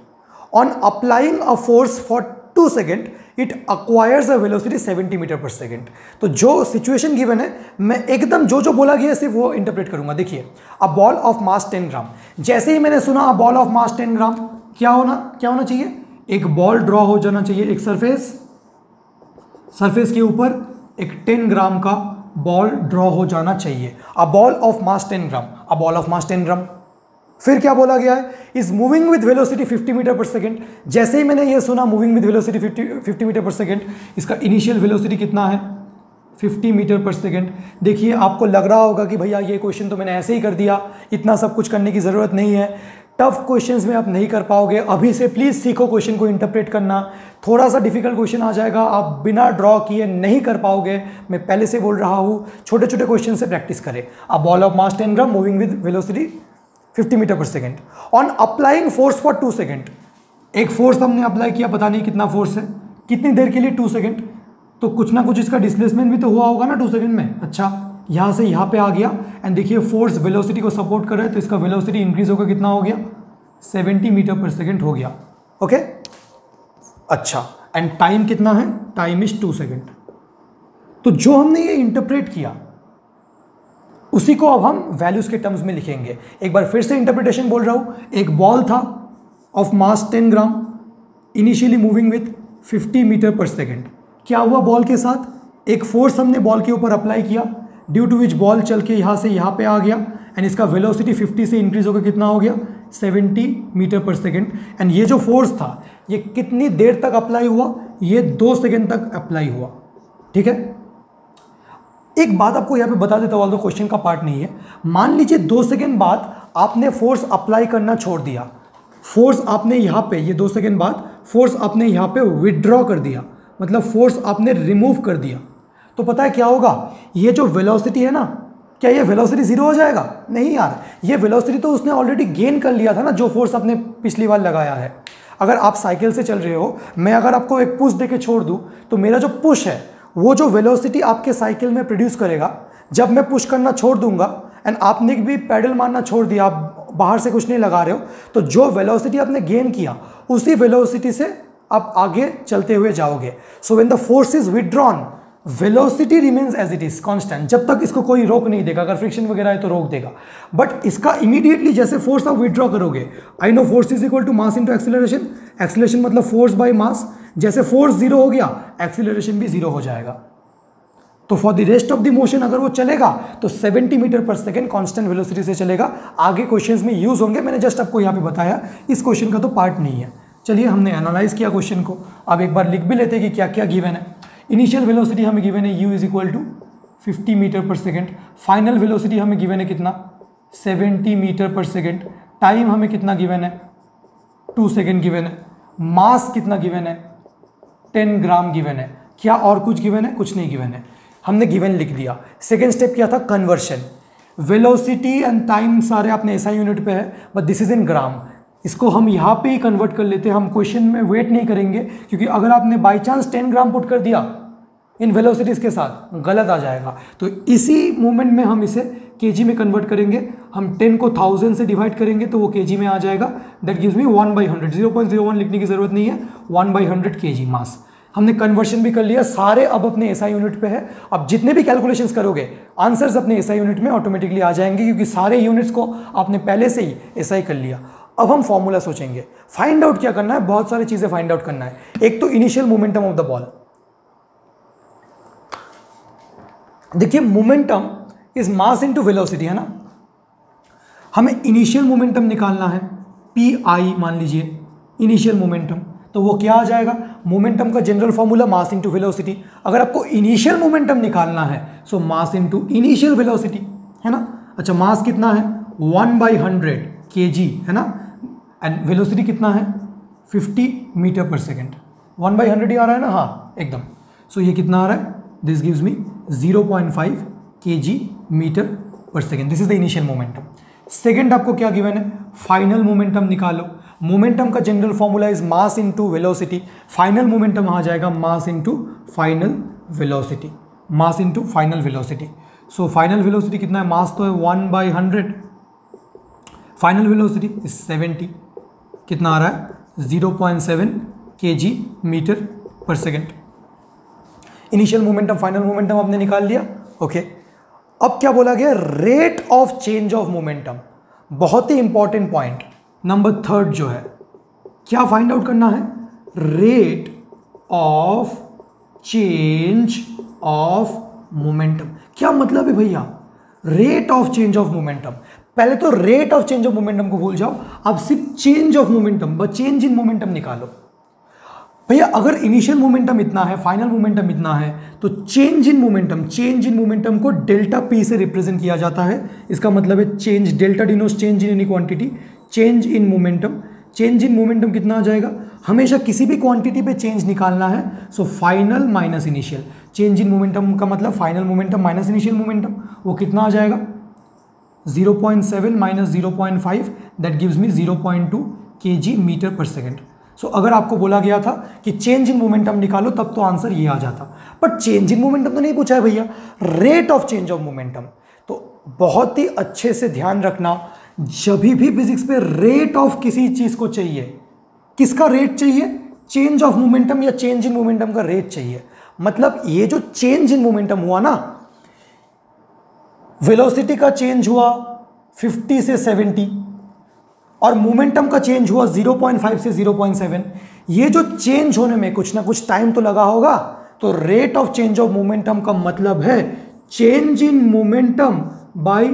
On applying a force for 2 second it acquires a velocity 70 metre per second. तो जो सिचुएशन गिवन है, मैं एकदम जो बोला गया सिर्फ वो इंटरप्रेट करूंगा। देखिए, अ बॉल ऑफ मास 10 ग्राम, जैसे ही मैंने सुना अ बॉल ऑफ मास 10 ग्राम, क्या होना चाहिए? एक बॉल ड्रॉ हो जाना चाहिए, एक सरफेस के ऊपर एक 10 ग्राम का बॉल ड्रॉ हो जाना चाहिए। A ball of mass 10 gram, a ball of mass 10 ग्राम। फिर क्या बोला गया है? Is moving with velocity 50 metre per second. जैसे ही मैंने ये सुना मूविंग विद वेलोसिटी 50 मीटर/सेकंड, इसका इनिशियल वेलोसिटी कितना है? 50 मीटर/सेकंड। देखिए आपको लग रहा होगा कि भैया ये क्वेश्चन तो मैंने ऐसे ही कर दिया, इतना सब कुछ करने की ज़रूरत नहीं है। टफ क्वेश्चंस में आप नहीं कर पाओगे। अभी से प्लीज़ सीखो क्वेश्चन को इंटरप्रेट करना। थोड़ा सा डिफिकल्ट क्वेश्चन आ जाएगा, आप बिना ड्रॉ किए नहीं कर पाओगे। मैं पहले से बोल रहा हूँ, छोटे छोटे क्वेश्चन से प्रैक्टिस करें। A ball of mass 10 gram moving with velocity 50 metre per second on applying force for 2 second. एक फोर्स हमने अप्लाई किया, पता नहीं कितना फोर्स है, कितनी देर के लिए? 2 सेकंड। तो कुछ ना कुछ इसका डिस्प्लेसमेंट भी तो हुआ होगा ना 2 सेकंड में। अच्छा, यहाँ से यहाँ पे आ गया एंड देखिए फोर्स वेलोसिटी को सपोर्ट कर रहा है, तो इसका वेलोसिटी इंक्रीज होकर कितना हो गया? 70 मीटर/सेकंड हो गया। ओके, अच्छा। एंड टाइम कितना है? Time is 2 second. तो जो हमने ये इंटरप्रेट किया उसी को अब हम वैल्यूज के टर्म्स में लिखेंगे। एक बार फिर से इंटरप्रिटेशन बोल रहा हूं। एक बॉल था of mass 10 gram, initially moving with 50 metre पर सेकेंड। क्या हुआ बॉल के साथ? एक फोर्स हमने बॉल के ऊपर अप्लाई किया, ड्यू टू विच बॉल चल के यहाँ से यहाँ पे आ गया, एंड इसका वेलोसिटी 50 से इंक्रीज होकर कितना हो गया? 70 मीटर पर सेकेंड। एंड ये जो फोर्स था ये कितनी देर तक अप्लाई हुआ? ये 2 सेकेंड तक अप्लाई हुआ। ठीक है, एक बात आपको यहाँ पे बता देता हूँ, तो क्वेश्चन का पार्ट नहीं है। मान लीजिए 2 सेकेंड बाद आपने फोर्स अप्लाई करना छोड़ दिया, फोर्स आपने यहाँ पे, ये 2 सेकेंड बाद फोर्स आपने यहाँ पे विड्रॉ कर दिया, मतलब फोर्स आपने रिमूव कर दिया, तो पता है क्या होगा? ये जो वेलोसिटी है ना, क्या ये वेलोसिटी जीरो हो जाएगा? नहीं यार, ये वेलोसिटी तो उसने ऑलरेडी गेन कर लिया था ना, जो फोर्स आपने पिछली बार लगाया है। अगर आप साइकिल से चल रहे हो, मैं अगर आपको एक पुश देके छोड़ दूं, तो मेरा जो पुश है वो जो वेलोसिटी आपके साइकिल में प्रोड्यूस करेगा, जब मैं पुश करना छोड़ दूंगा एंड आपने भी पैडल मारना छोड़ दिया, आप बाहर से कुछ नहीं लगा रहे हो, तो जो वेलोसिटी आपने गेन किया उसी वेलोसिटी से आप आगे चलते हुए जाओगे। So when the force is withdrawn, velocity remains as it is constant, जब तक इसको कोई रोक नहीं देगा। अगर फ्रिक्शन वगैरह है तो रोक देगा, बट इसका इमीडिएटली जैसे फोर्स आप विड्रॉ करोगे, I know force is equal to mass into acceleration, acceleration मतलब फोर्स बाय मास, जैसे फोर्स जीरो हो गया एक्सीलरेशन भी जीरो हो जाएगा। तो for the rest of the motion अगर वो चलेगा तो 70 मीटर पर सेकेंड कांस्टेंट वेलोसिटी से चलेगा। आगे क्वेश्चंस में यूज होंगे, मैंने जस्ट आपको यहाँ पे बताया, इस क्वेश्चन का तो पार्ट नहीं है। चलिए, हमने एनालाइज किया क्वेश्चन को, अब एक बार लिख भी लेते हैं कि क्या क्या गिवन है। इनिशियल वेलोसिटी हमें गिवन है u is equal to 50 metre पर सेकेंड, फाइनल वेलोसिटी हमें गिवन है कितना? 70 मीटर पर सेकेंड, टाइम हमें कितना गिवन है? 2 सेकेंड गिवन है, मास कितना गिवन है? 10 ग्राम गिवन है। क्या और कुछ गिवन है? कुछ नहीं गिवन है, हमने गिवन लिख दिया। सेकेंड स्टेप क्या था? कन्वर्शन। वेलोसिटी एंड टाइम सारे अपने एसआई यूनिट पे है, बट दिस इज इन ग्राम, इसको हम यहाँ पे ही कन्वर्ट कर लेते हैं। हम क्वेश्चन में वेट नहीं करेंगे, क्योंकि अगर आपने बाई चांस 10 ग्राम पुट कर दिया इन वेलोसिटीज के साथ, गलत आ जाएगा। तो इसी मोमेंट में हम इसे केजी में कन्वर्ट करेंगे। हम 10 को 1000 से डिवाइड करेंगे तो वो केजी में आ जाएगा। दैट गिव्स मी 1/100, 0.01 लिखने की जरूरत नहीं है, 1/100 केजी मास। हमने कन्वर्शन भी कर लिया, सारे अब अपने एसआई यूनिट पे है। अब जितने भी कैलकुलेशंस करोगे आंसर्स अपने एसआई यूनिट में ऑटोमेटिकली आ जाएंगे, क्योंकि सारे यूनिट्स को आपने पहले से ही एसआई कर लिया। अब हम फॉर्मूला सोचेंगे। फाइंड आउट क्या करना है? बहुत सारी चीजें फाइंड आउट करना है। एक तो initial momentum of the ball. देखिए, momentum is mass into velocity, है ना। हमें इनिशियल मोमेंटम निकालना है, पी मान लीजिए इनिशियल मोमेंटम, तो वो क्या आ जाएगा? मोमेंटम का general formula mass into velocity. अगर आपको इनिशियल मोमेंटम निकालना है सो मास इनटू इनिशियल वेलोसिटी, है ना। अच्छा, मास कितना है? 1/100 kg, है ना, एंड वेलोसिटी कितना है? 50 मीटर पर सेकेंड। 1/100 ही आ रहा है ना? हाँ, एकदम। सो ये कितना आ रहा है? This gives me 0.5 kg metre पर second. This is the initial momentum. Second आपको क्या गिवन है? फाइनल मोमेंटम निकालो। मोमेंटम का general formula is mass into velocity. Final momentum आ जाएगा mass into final velocity, mass into final velocity. So final velocity कितना है? मास तो है 1/100, फाइनल वेलोसिटी इज 70, कितना आ रहा है? 0.7 kg मीटर पर second. Initial momentum, final momentum आपने निकाल लिया। ओके, अब क्या बोला गया? Rate of change of momentum. बहुत ही इंपॉर्टेंट पॉइंट, नंबर 3 जो है, क्या फाइंड आउट करना है? Rate of change of momentum. क्या मतलब है भैया? Rate of change of momentum. पहले तो rate of change of momentum को भूल जाओ, अब सिर्फ चेंज ऑफ मोमेंटम, बस चेंज इन मोमेंटम निकालो। भैया अगर इनिशियल मोमेंटम इतना है, फाइनल मोमेंटम इतना है, तो चेंज इन मोमेंटम को डेल्टा पी से रिप्रेजेंट किया जाता है। इसका मतलब है change, delta denotes change in any quantity, change in momentum. Change in momentum कितना आ जाएगा? हमेशा किसी भी क्वांटिटी पे चेंज निकालना है, so final minus initial. Change in momentum का मतलब final momentum minus initial momentum, वो कितना आ जाएगा? 0.7 minus 0.5, that gives me 0.2 kg metre पर सेकेंड। सो अगर आपको बोला गया था कि चेंज इन मोमेंटम निकालो, तब तो आंसर ये आ जाता, बट चेंज इन मोमेंटम तो नहीं पूछा है भैया, rate of change of momentum. तो बहुत ही अच्छे से ध्यान रखना, जब भी फिजिक्स पे रेट ऑफ किसी चीज को चाहिए, किसका रेट चाहिए? चेंज ऑफ मोमेंटम या चेंज इन मोमेंटम का रेट चाहिए। मतलब ये जो चेंज इन मोमेंटम हुआ ना, वेलोसिटी का चेंज हुआ 50 से 70 और मोमेंटम का चेंज हुआ 0.5 से 0.7, ये जो चेंज होने में कुछ ना कुछ टाइम तो लगा होगा। तो rate of change of momentum का मतलब है change in momentum by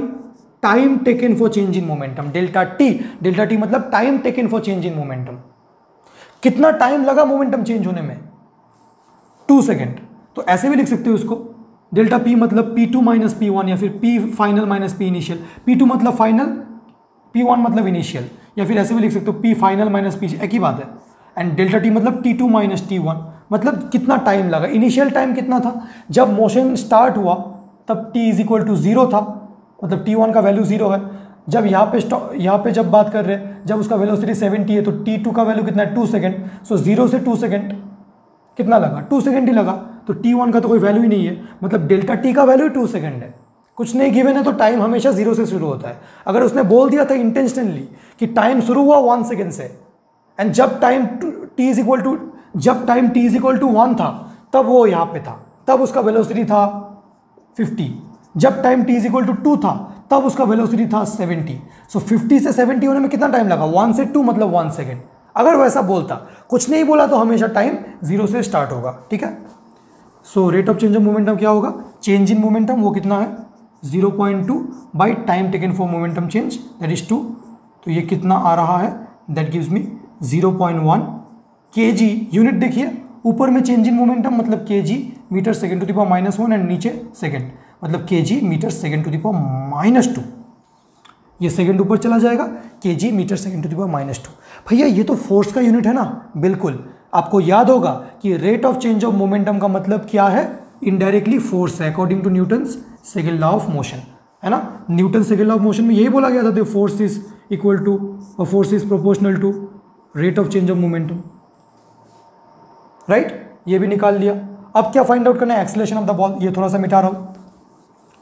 time taken for change in momentum, delta T मतलब time taken for change in momentum. कितना टाइम लगा मोमेंटम चेंज होने में? 2 सेकेंड। तो ऐसे भी लिख सकते हो उसको, डेल्टा पी मतलब P2 माइनस P1 या फिर P final minus P initial. P2 मतलब फाइनल, P1 मतलब इनिशियल, या फिर ऐसे भी लिख सकते हो P फाइनल माइनस P, एक ही बात है। एंड डेल्टा टी मतलब T2 माइनस T1, मतलब कितना टाइम लगा। इनिशियल टाइम कितना था? जब मोशन स्टार्ट हुआ तब t इज इक्वल टू 0 था, मतलब T1 का वैल्यू 0 है। जब यहाँ पे जब बात कर रहे हैं, जब उसका वेलोसिटी 70 है तो T2 का वैल्यू कितना है? 2 सेकेंड। सो 0 से 2 सेकेंड कितना लगा? 2 सेकेंड ही लगा। तो T1 का तो कोई वैल्यू ही नहीं है, मतलब डेल्टा टी का वैल्यू 2 सेकेंड है। कुछ नहीं गिवन है तो टाइम हमेशा 0 से शुरू होता है। अगर उसने बोल दिया था इंटेंशनली कि टाइम शुरू हुआ 1 सेकेंड से, एंड जब time t is equal to 1 था तब वो यहाँ पे था, तब उसका वेलोसिटी था 50। जब time t is equal to 2 था तब उसका वेलोसिटी था 70। सो 50 से 70 होने में कितना टाइम लगा? 1 से 2 मतलब 1 सेकेंड। अगर वैसा बोलता, कुछ नहीं बोला, तो हमेशा टाइम 0 से स्टार्ट होगा। ठीक है। So rate of change of momentum क्या होगा? चेंज इन मोमेंटम वो कितना है? 0.2 by time taken for momentum change, that is 2। तो ये कितना आ रहा है? That gives me 0.1 kg। Unit देखिए, ऊपर में चेंज इन मोमेंटम मतलब kg metre second to the power -1 and नीचे सेकेंड मतलब kg metre second to the power -2। ये सेकेंड ऊपर चला जाएगा, kg metre second to the power -2। भैया ये तो फोर्स का यूनिट है ना? बिल्कुल। आपको याद होगा कि rate of change of momentum का मतलब क्या है? इनडायरेक्टली फोर्स है, according to Newton's second law of motion, है ना? Newton second law of motion में यही बोला गया था, फोर्स इज इक्वल टू और force is proportional to rate of change of momentum, right? ये भी निकाल लिया। अब क्या फाइंड आउट करना है? Acceleration of the ball. ये थोड़ा सा मिटा रहा हूँ।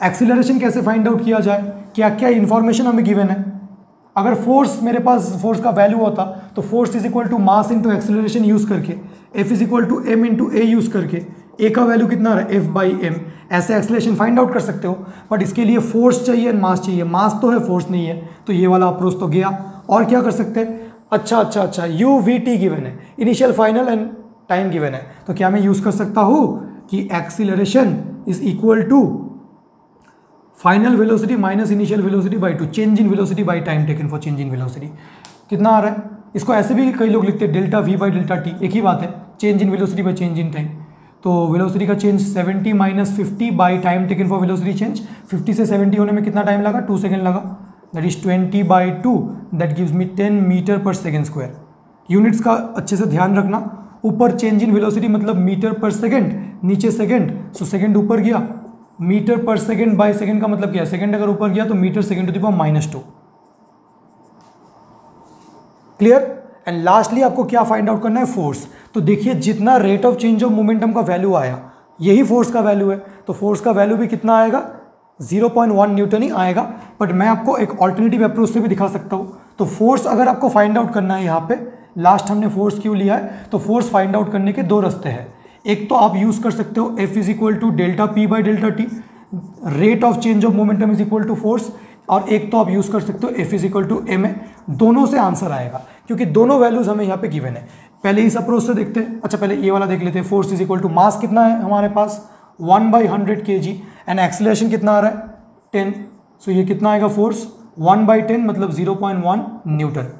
एक्सीलरेशन कैसे फाइंड आउट किया जाए? क्या क्या इन्फॉर्मेशन हमें गिवन है? अगर फोर्स, मेरे पास फोर्स का वैल्यू होता तो force is equal to mass into acceleration use करके, F is equal to M into A use करके, ए का वैल्यू कितना है? एफ बाई एम, ऐसे एक्सीलरेशन फाइंड आउट कर सकते हो। बट इसके लिए फोर्स चाहिए, मास चाहिए। मास तो है, फोर्स नहीं है, तो ये वाला अप्रोच तो गया। और क्या कर सकते हैं? अच्छा, यू वी टी गिवन है, initial final and time given है, तो क्या मैं यूज़ कर सकता हूँ कि acceleration is equal to final velocity minus initial velocity by 2, change in velocity by time taken for change in velocity. कितना आ रहा है? इसको ऐसे भी कई लोग लिखते हैं delta we by delta T, एक ही बात है, change in velocity by change in time. तो वेलोसिटी का change 70 minus 50 by time taken for velocity change. 50 से 70 होने में कितना टाइम लगा? 2 सेकेंड लगा, that is 20 by 2, that gives me 10 metre पर सेकेंड स्क्वायर। यूनिट्स का अच्छे से ध्यान रखना। ऊपर चेंज इन वेलोसिटी मतलब मीटर पर सेकेंड, नीचे सेकेंड, सो सेकेंड ऊपर गया, मीटर पर सेकेंड बाय सेकेंड का मतलब क्या है? सेकेंड अगर ऊपर गया तो metre second to the power -2। Clear? And lastly आपको क्या फाइंड आउट करना है? फोर्स। तो देखिए, जितना rate of change of momentum का वैल्यू आया, यही फोर्स का वैल्यू है, तो फोर्स का वैल्यू भी कितना आएगा? 0.1 न्यूटन ही आएगा। बट मैं आपको एक ऑल्टरनेटिव अप्रोच से भी दिखा सकता हूँ। तो फोर्स अगर आपको फाइंड आउट करना है, यहाँ पे लास्ट हमने फोर्स क्यों लिया है, तो फोर्स फाइंड आउट करने के 2 रास्ते हैं। एक तो आप यूज़ कर सकते हो F is equal to delta p by delta t, rate of change of momentum is equal to force, और एक तो आप यूज़ कर सकते हो F is equal to m a. दोनों से आंसर आएगा, क्योंकि दोनों वैल्यूज हमें यहाँ पे गिवन है। पहले इस अप्रोच से देखते हैं। अच्छा, पहले ये वाला देख लेते हैं। Force is equal to mass कितना है हमारे पास? 1/100 kg, एंड एक्सीलरेशन कितना आ रहा है? 10। सो ये कितना आएगा? फोर्स 1/10 मतलब 0.1 न्यूटन।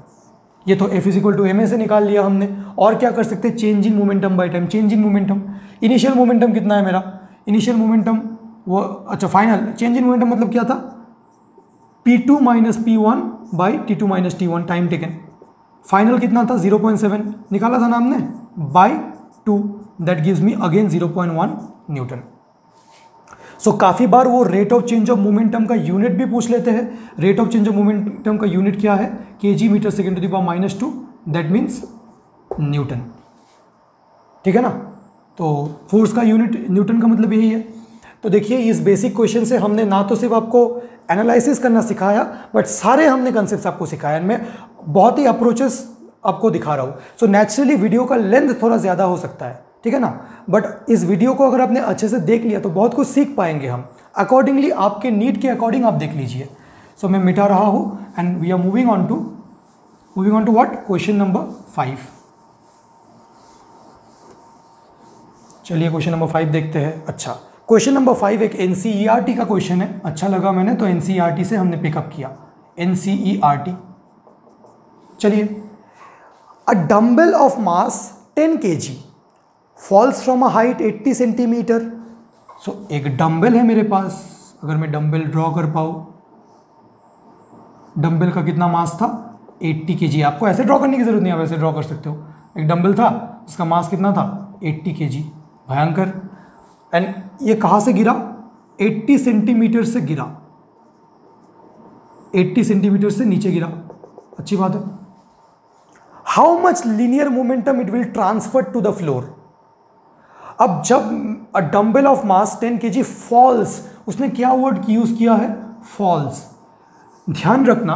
ये तो F is equal to m a से निकाल लिया हमने। और क्या कर सकते हैं? Change in momentum by time. Change in momentum, initial momentum कितना है मेरा? इनिशियल मोमेंटम वो, अच्छा फाइनल चेंज इन मोमेंटम मतलब क्या था? P2 minus P1 by T2 minus T1 time taken. Final कितना था? 0.7 निकाला था ना हमने, by 2, that gives me again 0.1 newton. So काफ़ी बार वो rate of change of momentum का यूनिट भी पूछ लेते हैं। Rate of change of momentum का यूनिट क्या है? kg metre second to the power -2, that means newton. ठीक है ना? तो फोर्स का यूनिट न्यूटन का मतलब यही है। तो देखिए, इस बेसिक क्वेश्चन से हमने ना तो सिर्फ आपको एनालिसिस करना सिखाया, बट सारे हमने कंसेप्ट आपको सिखाया। मैं बहुत ही अप्रोचेस आपको दिखा रहा हूँ। सो नेचुरली वीडियो का लेंथ थोड़ा ज़्यादा हो सकता है, ठीक है ना। बट इस वीडियो को अगर आपने अच्छे से देख लिया तो बहुत कुछ सीख पाएंगे हम। अकॉर्डिंगली आपके नीड के अकॉर्डिंग आप देख लीजिए। सो मैं मिटा रहा हूँ and we are moving on to what, question number 5। चलिए क्वेश्चन नंबर 5 देखते हैं। अच्छा, क्वेश्चन नंबर 5 एक एनसीईआरटी का क्वेश्चन है। अच्छा लगा मैंने तो एनसीईआरटी से हमने पिकअप किया, एनसीईआरटी। चलिए, a dumbbell of mass 10 kg falls from a height 80 centimetre. So एक डंबल है मेरे पास, अगर मैं डंबल ड्रॉ कर पाऊँ, डंबल का कितना मास था 80 kg। आपको ऐसे ड्रॉ करने की जरूरत नहीं, आप ऐसे ड्रॉ कर सकते हो। एक डंबल था, उसका मास कितना था 80 kg, भयंकर। एंड ये कहाँ से गिरा, 80 सेंटीमीटर से गिरा, 80 सेंटीमीटर से नीचे गिरा, अच्छी बात है। How much linear momentum it will transfer to the floor. अब जब a dumbbell of mass 10 kg falls, उसने क्या वर्ड यूज किया है, फॉल्स। ध्यान रखना,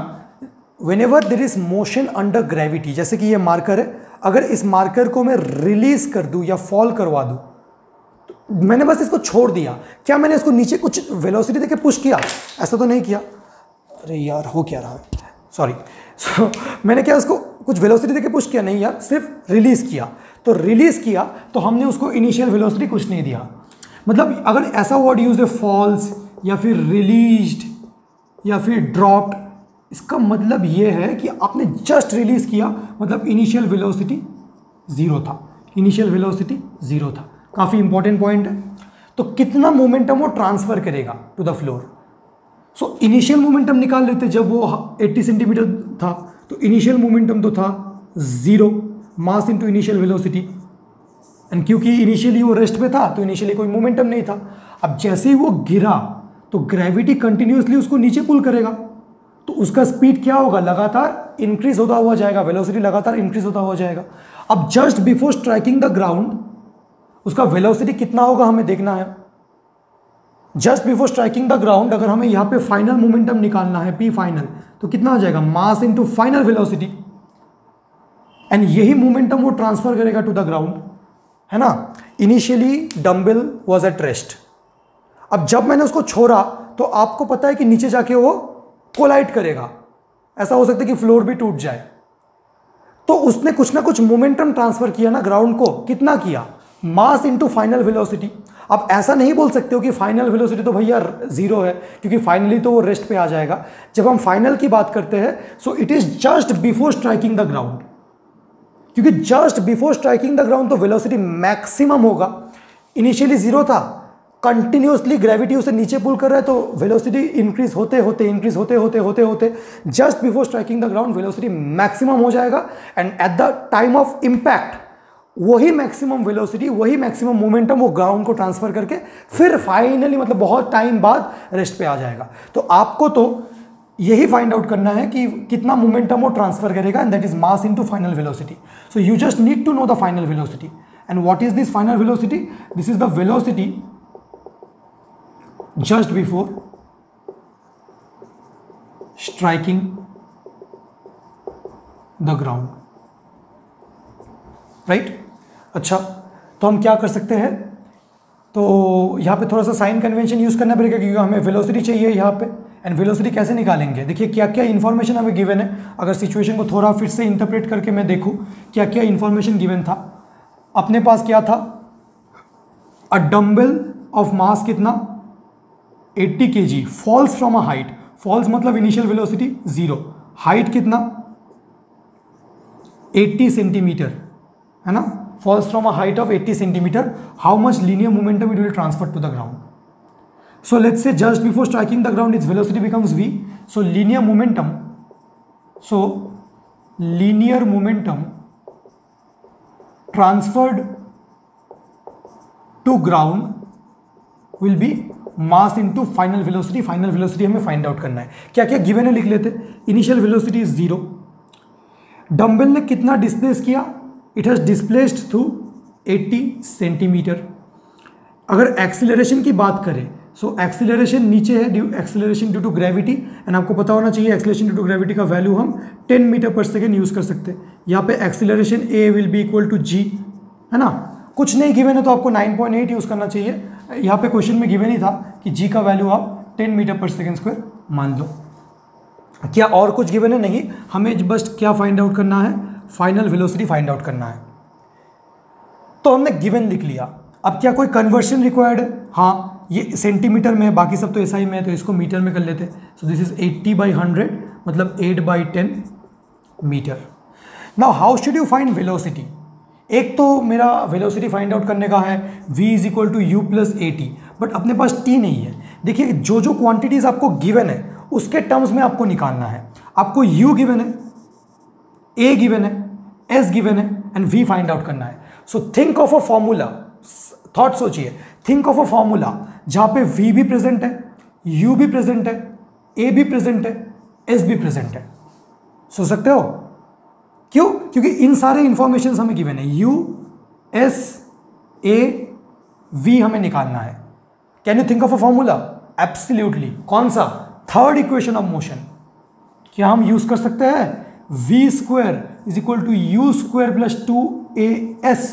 whenever there is motion under gravity, जैसे कि ये मार्कर है, अगर इस मार्कर को मैं रिलीज कर दूं या फॉल करवा दूं, तो मैंने बस इसको छोड़ दिया, क्या मैंने इसको नीचे कुछ वेलोसिटी देके पुश किया, ऐसा तो नहीं किया। अरे यार हो क्या रहा है, सॉरी। मैंने क्या उसको कुछ वेलोसिटी देके पुश किया, नहीं यार, सिर्फ रिलीज किया। तो रिलीज किया तो हमने उसको इनिशियल वेलोसिटी कुछ नहीं दिया। मतलब अगर ऐसा वर्ड यूज है फॉल्स या फिर रिलीज्ड या फिर ड्रॉप्ड, इसका मतलब ये है कि आपने जस्ट रिलीज किया, मतलब इनिशियल वेलोसिटी जीरो था, इनिशियल वेलोसिटी जीरो था। काफ़ी इंपॉर्टेंट पॉइंट है। तो कितना मोमेंटम वो ट्रांसफर करेगा to the floor. So initial momentum निकाल लेते, जब वो 80 सेंटीमीटर था तो इनिशियल मोमेंटम तो था zero, mass into initial velocity. And क्योंकि इनिशियली वो रेस्ट पे था तो इनिशियली कोई मोमेंटम नहीं था। अब जैसे ही वो गिरा तो ग्रेविटी कंटिन्यूसली उसको नीचे पुल करेगा, तो उसका स्पीड क्या होगा, लगातार इंक्रीज होता हुआ जाएगा, वेलोसिटी लगातार इंक्रीज होता हुआ जाएगा। अब just before striking the ground उसका वेलोसिटी कितना होगा हमें देखना है। Just before striking the ground अगर हमें यहाँ पे फाइनल मोमेंटम निकालना है, पी फाइनल, तो कितना आ जाएगा, मास इंटू फाइनल वेलोसिटी। एंड यही मोमेंटम वो ट्रांसफर करेगा टू द ग्राउंड, है ना। Initially dumbbell was at rest, अब जब मैंने उसको छोड़ा तो आपको पता है कि नीचे जाके वो कोलाइड करेगा, ऐसा हो सकता है कि फ्लोर भी टूट जाए। तो उसने कुछ ना कुछ मोमेंटम ट्रांसफर किया ना ग्राउंड को, कितना किया, मास इंटू फाइनल वेलोसिटी। आप ऐसा नहीं बोल सकते हो कि फाइनल वेलोसिटी तो भैया जीरो है, क्योंकि फाइनली तो वो रेस्ट पे आ जाएगा। जब हम फाइनल की बात करते हैं so it is just before striking the ground, क्योंकि just before striking the ground तो वेलोसिटी मैक्सिमम होगा। इनिशियली जीरो था, कंटिन्यूसली ग्रेविटी उसे नीचे पुल कर रहा है, तो वेलोसिटी इंक्रीज होते होते just before striking the ground velocity maximum हो जाएगा। And at the time of impact वही मैक्सिमम वेलोसिटी, वही मैक्सिमम मोमेंटम वो ग्राउंड को ट्रांसफर करके फिर फाइनली, मतलब बहुत टाइम बाद रेस्ट पे आ जाएगा। तो आपको तो यही फाइंड आउट करना है कि कितना मोमेंटम वो ट्रांसफर करेगा, and that is mass into final velocity. So you just need to know the final velocity. And what is this final velocity, this is the velocity just before striking the ground, right? अच्छा, तो हम क्या कर सकते हैं, तो यहाँ पे थोड़ा सा साइन कन्वेंशन यूज़ करना पड़ेगा, क्योंकि हमें वेलोसिटी चाहिए यहाँ पे। एंड वेलोसिटी कैसे निकालेंगे, देखिए क्या क्या इन्फॉर्मेशन हमें गिवन है। अगर सिचुएशन को थोड़ा फिर से इंटरप्रेट करके मैं देखूँ क्या क्या इन्फॉर्मेशन गिवन था। अपने पास क्या था, अ डंबल ऑफ मास कितना 80 kg falls from a height, falls मतलब इनिशियल वेलोसिटी जीरो, हाइट कितना 80 सेंटीमीटर, है ना, falls from a height of 80 centimetre. How much linear momentum it will transfer to the ground. So let's say just before striking the ground its velocity becomes v, so linear momentum transferred to ground will be mass into final velocity. Final velocity हमें फाइंड आउट करना है, क्या क्या गिवन है लिख लेते। Initial velocity is zero, dumbbell ने कितना डिस्प्लेस किया, it has displaced through 80 centimetre. अगर एक्सीलरेशन की बात करें सो एक्सीलरेशन नीचे है, acceleration due to gravity, and आपको पता होना चाहिए एक्सीलरेशन ड्यू टू ग्रेविटी का वैल्यू हम 10 मीटर पर सेकेंड यूज कर सकते हैं। यहाँ पे acceleration a will be equal to g, है ना। कुछ नहीं गिवन है तो आपको 9.8 यूज़ करना चाहिए। यहाँ पे क्वेश्चन में गिवन ही था कि जी का वैल्यू आप 10 मीटर पर सेकेंड स्क्वायर मान लो। क्या और कुछ गिवन है? नहीं, हमें बस क्या फाइंड आउट करना है, फाइनल वेलोसिटी फाइंड आउट करना है। तो हमने गिवन लिख लिया। अब क्या कोई कन्वर्शन रिक्वायर्ड है? हाँ, ये सेंटीमीटर में है, बाकी सब तो एसआई में है, तो इसको मीटर में कर लेते हैं। सो दिस इज 80/100 मतलब 8/10 metre. Now how should you find velocity? एक तो मेरा वेलोसिटी फाइंड आउट करने का है v = u + at, बट अपने पास t नहीं है। देखिए, जो जो क्वांटिटीज आपको गिवन है उसके टर्म्स में आपको निकालना है। आपको u गिवन है, a गिवन है, s गिवन है एंड v फाइंड आउट करना है। So think of a formula, thought सोचिए, थिंक ऑफ अ फॉर्मूला जहाँ पे v भी प्रेजेंट है, u भी प्रेजेंट है, a भी प्रेजेंट है, s भी प्रेजेंट है। सोच सकते हो? क्यों? क्योंकि इन सारे इंफॉर्मेशन हमें गिवन है, u, s, a, v हमें निकालना है। Can you think of a formula? Absolutely. कौन सा? Third equation of motion. क्या हम यूज कर सकते हैं? v² = u² + 2as।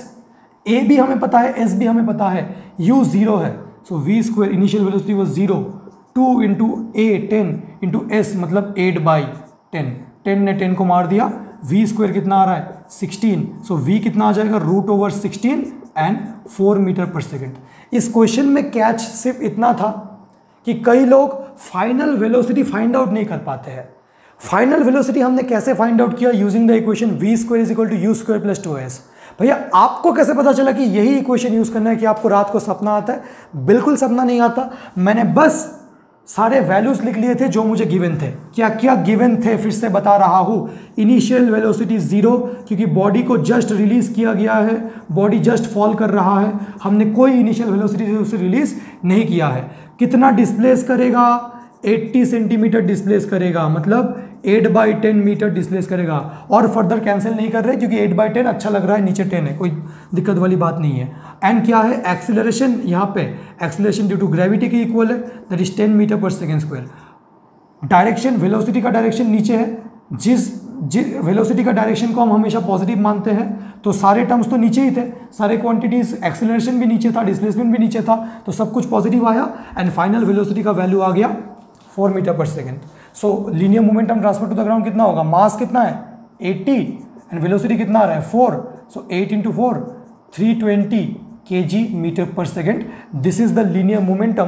a भी हमें पता है, s भी हमें पता है, u 0 है, सो v² initial velocity was 0, 2 × a 10 × s मतलब 8/10। 10 ने 10 को मार दिया, v² कितना आ रहा है? 16। सो v कितना आ जाएगा? √16 एंड 4 मीटर पर सेकेंड। इस क्वेश्चन में कैच सिर्फ इतना था कि कई लोग फाइनल वेलोसिटी फाइंड आउट नहीं कर पाते हैं। फाइनल वेलोसिटी हमने कैसे फाइंड आउट किया? Using the equation v² = u² + 2s। भैया, आपको कैसे पता चला कि यही इक्वेशन यूज करना है? कि आपको रात को सपना आता है? बिल्कुल सपना नहीं आता। मैंने बस सारे वैल्यूज लिख लिए थे जो मुझे गिवन थे। क्या क्या गिवन थे फिर से बता रहा हूँ। इनिशियल वेलोसिटी 0, क्योंकि बॉडी को जस्ट रिलीज किया गया है, बॉडी जस्ट फॉल कर रहा है, हमने कोई इनिशियल वेलोसिटी से उसे रिलीज नहीं किया है। कितना डिस्प्लेस करेगा? 80 सेंटीमीटर डिस्प्लेस करेगा, मतलब 8/10 मीटर डिस्प्लेस करेगा। और फर्दर कैंसिल नहीं कर रहे क्योंकि 8/10 अच्छा लग रहा है, नीचे 10 है, कोई दिक्कत वाली बात नहीं है। एंड क्या है? एक्सीलरेशन, यहाँ पे एक्सीलरेशन ड्यू टू ग्रेविटी के इक्वल है, दैट इज 10 मीटर पर सेकेंड स्क्वायर। डायरेक्शन, वेलोसिटी का डायरेक्शन नीचे है, जिस वेलोसिटी का डायरेक्शन को हम हमेशा पॉजिटिव मानते हैं, तो सारे टर्म्स तो नीचे ही थे, सारे क्वांटिटीज, एक्सीलरेशन भी नीचे था, डिस्प्लेसमेंट भी नीचे था, तो सब कुछ पॉजिटिव आया एंड फाइनल वेलोसिटी का वैल्यू आ गया 4 मीटर पर second. So linear momentum transfer to the ground कितना होगा? मास कितना है? 80 एंड वेलोसिटी कितना आ रहा है? 4। सो 8 × 4 320 kg मीटर पर second. This is the linear momentum,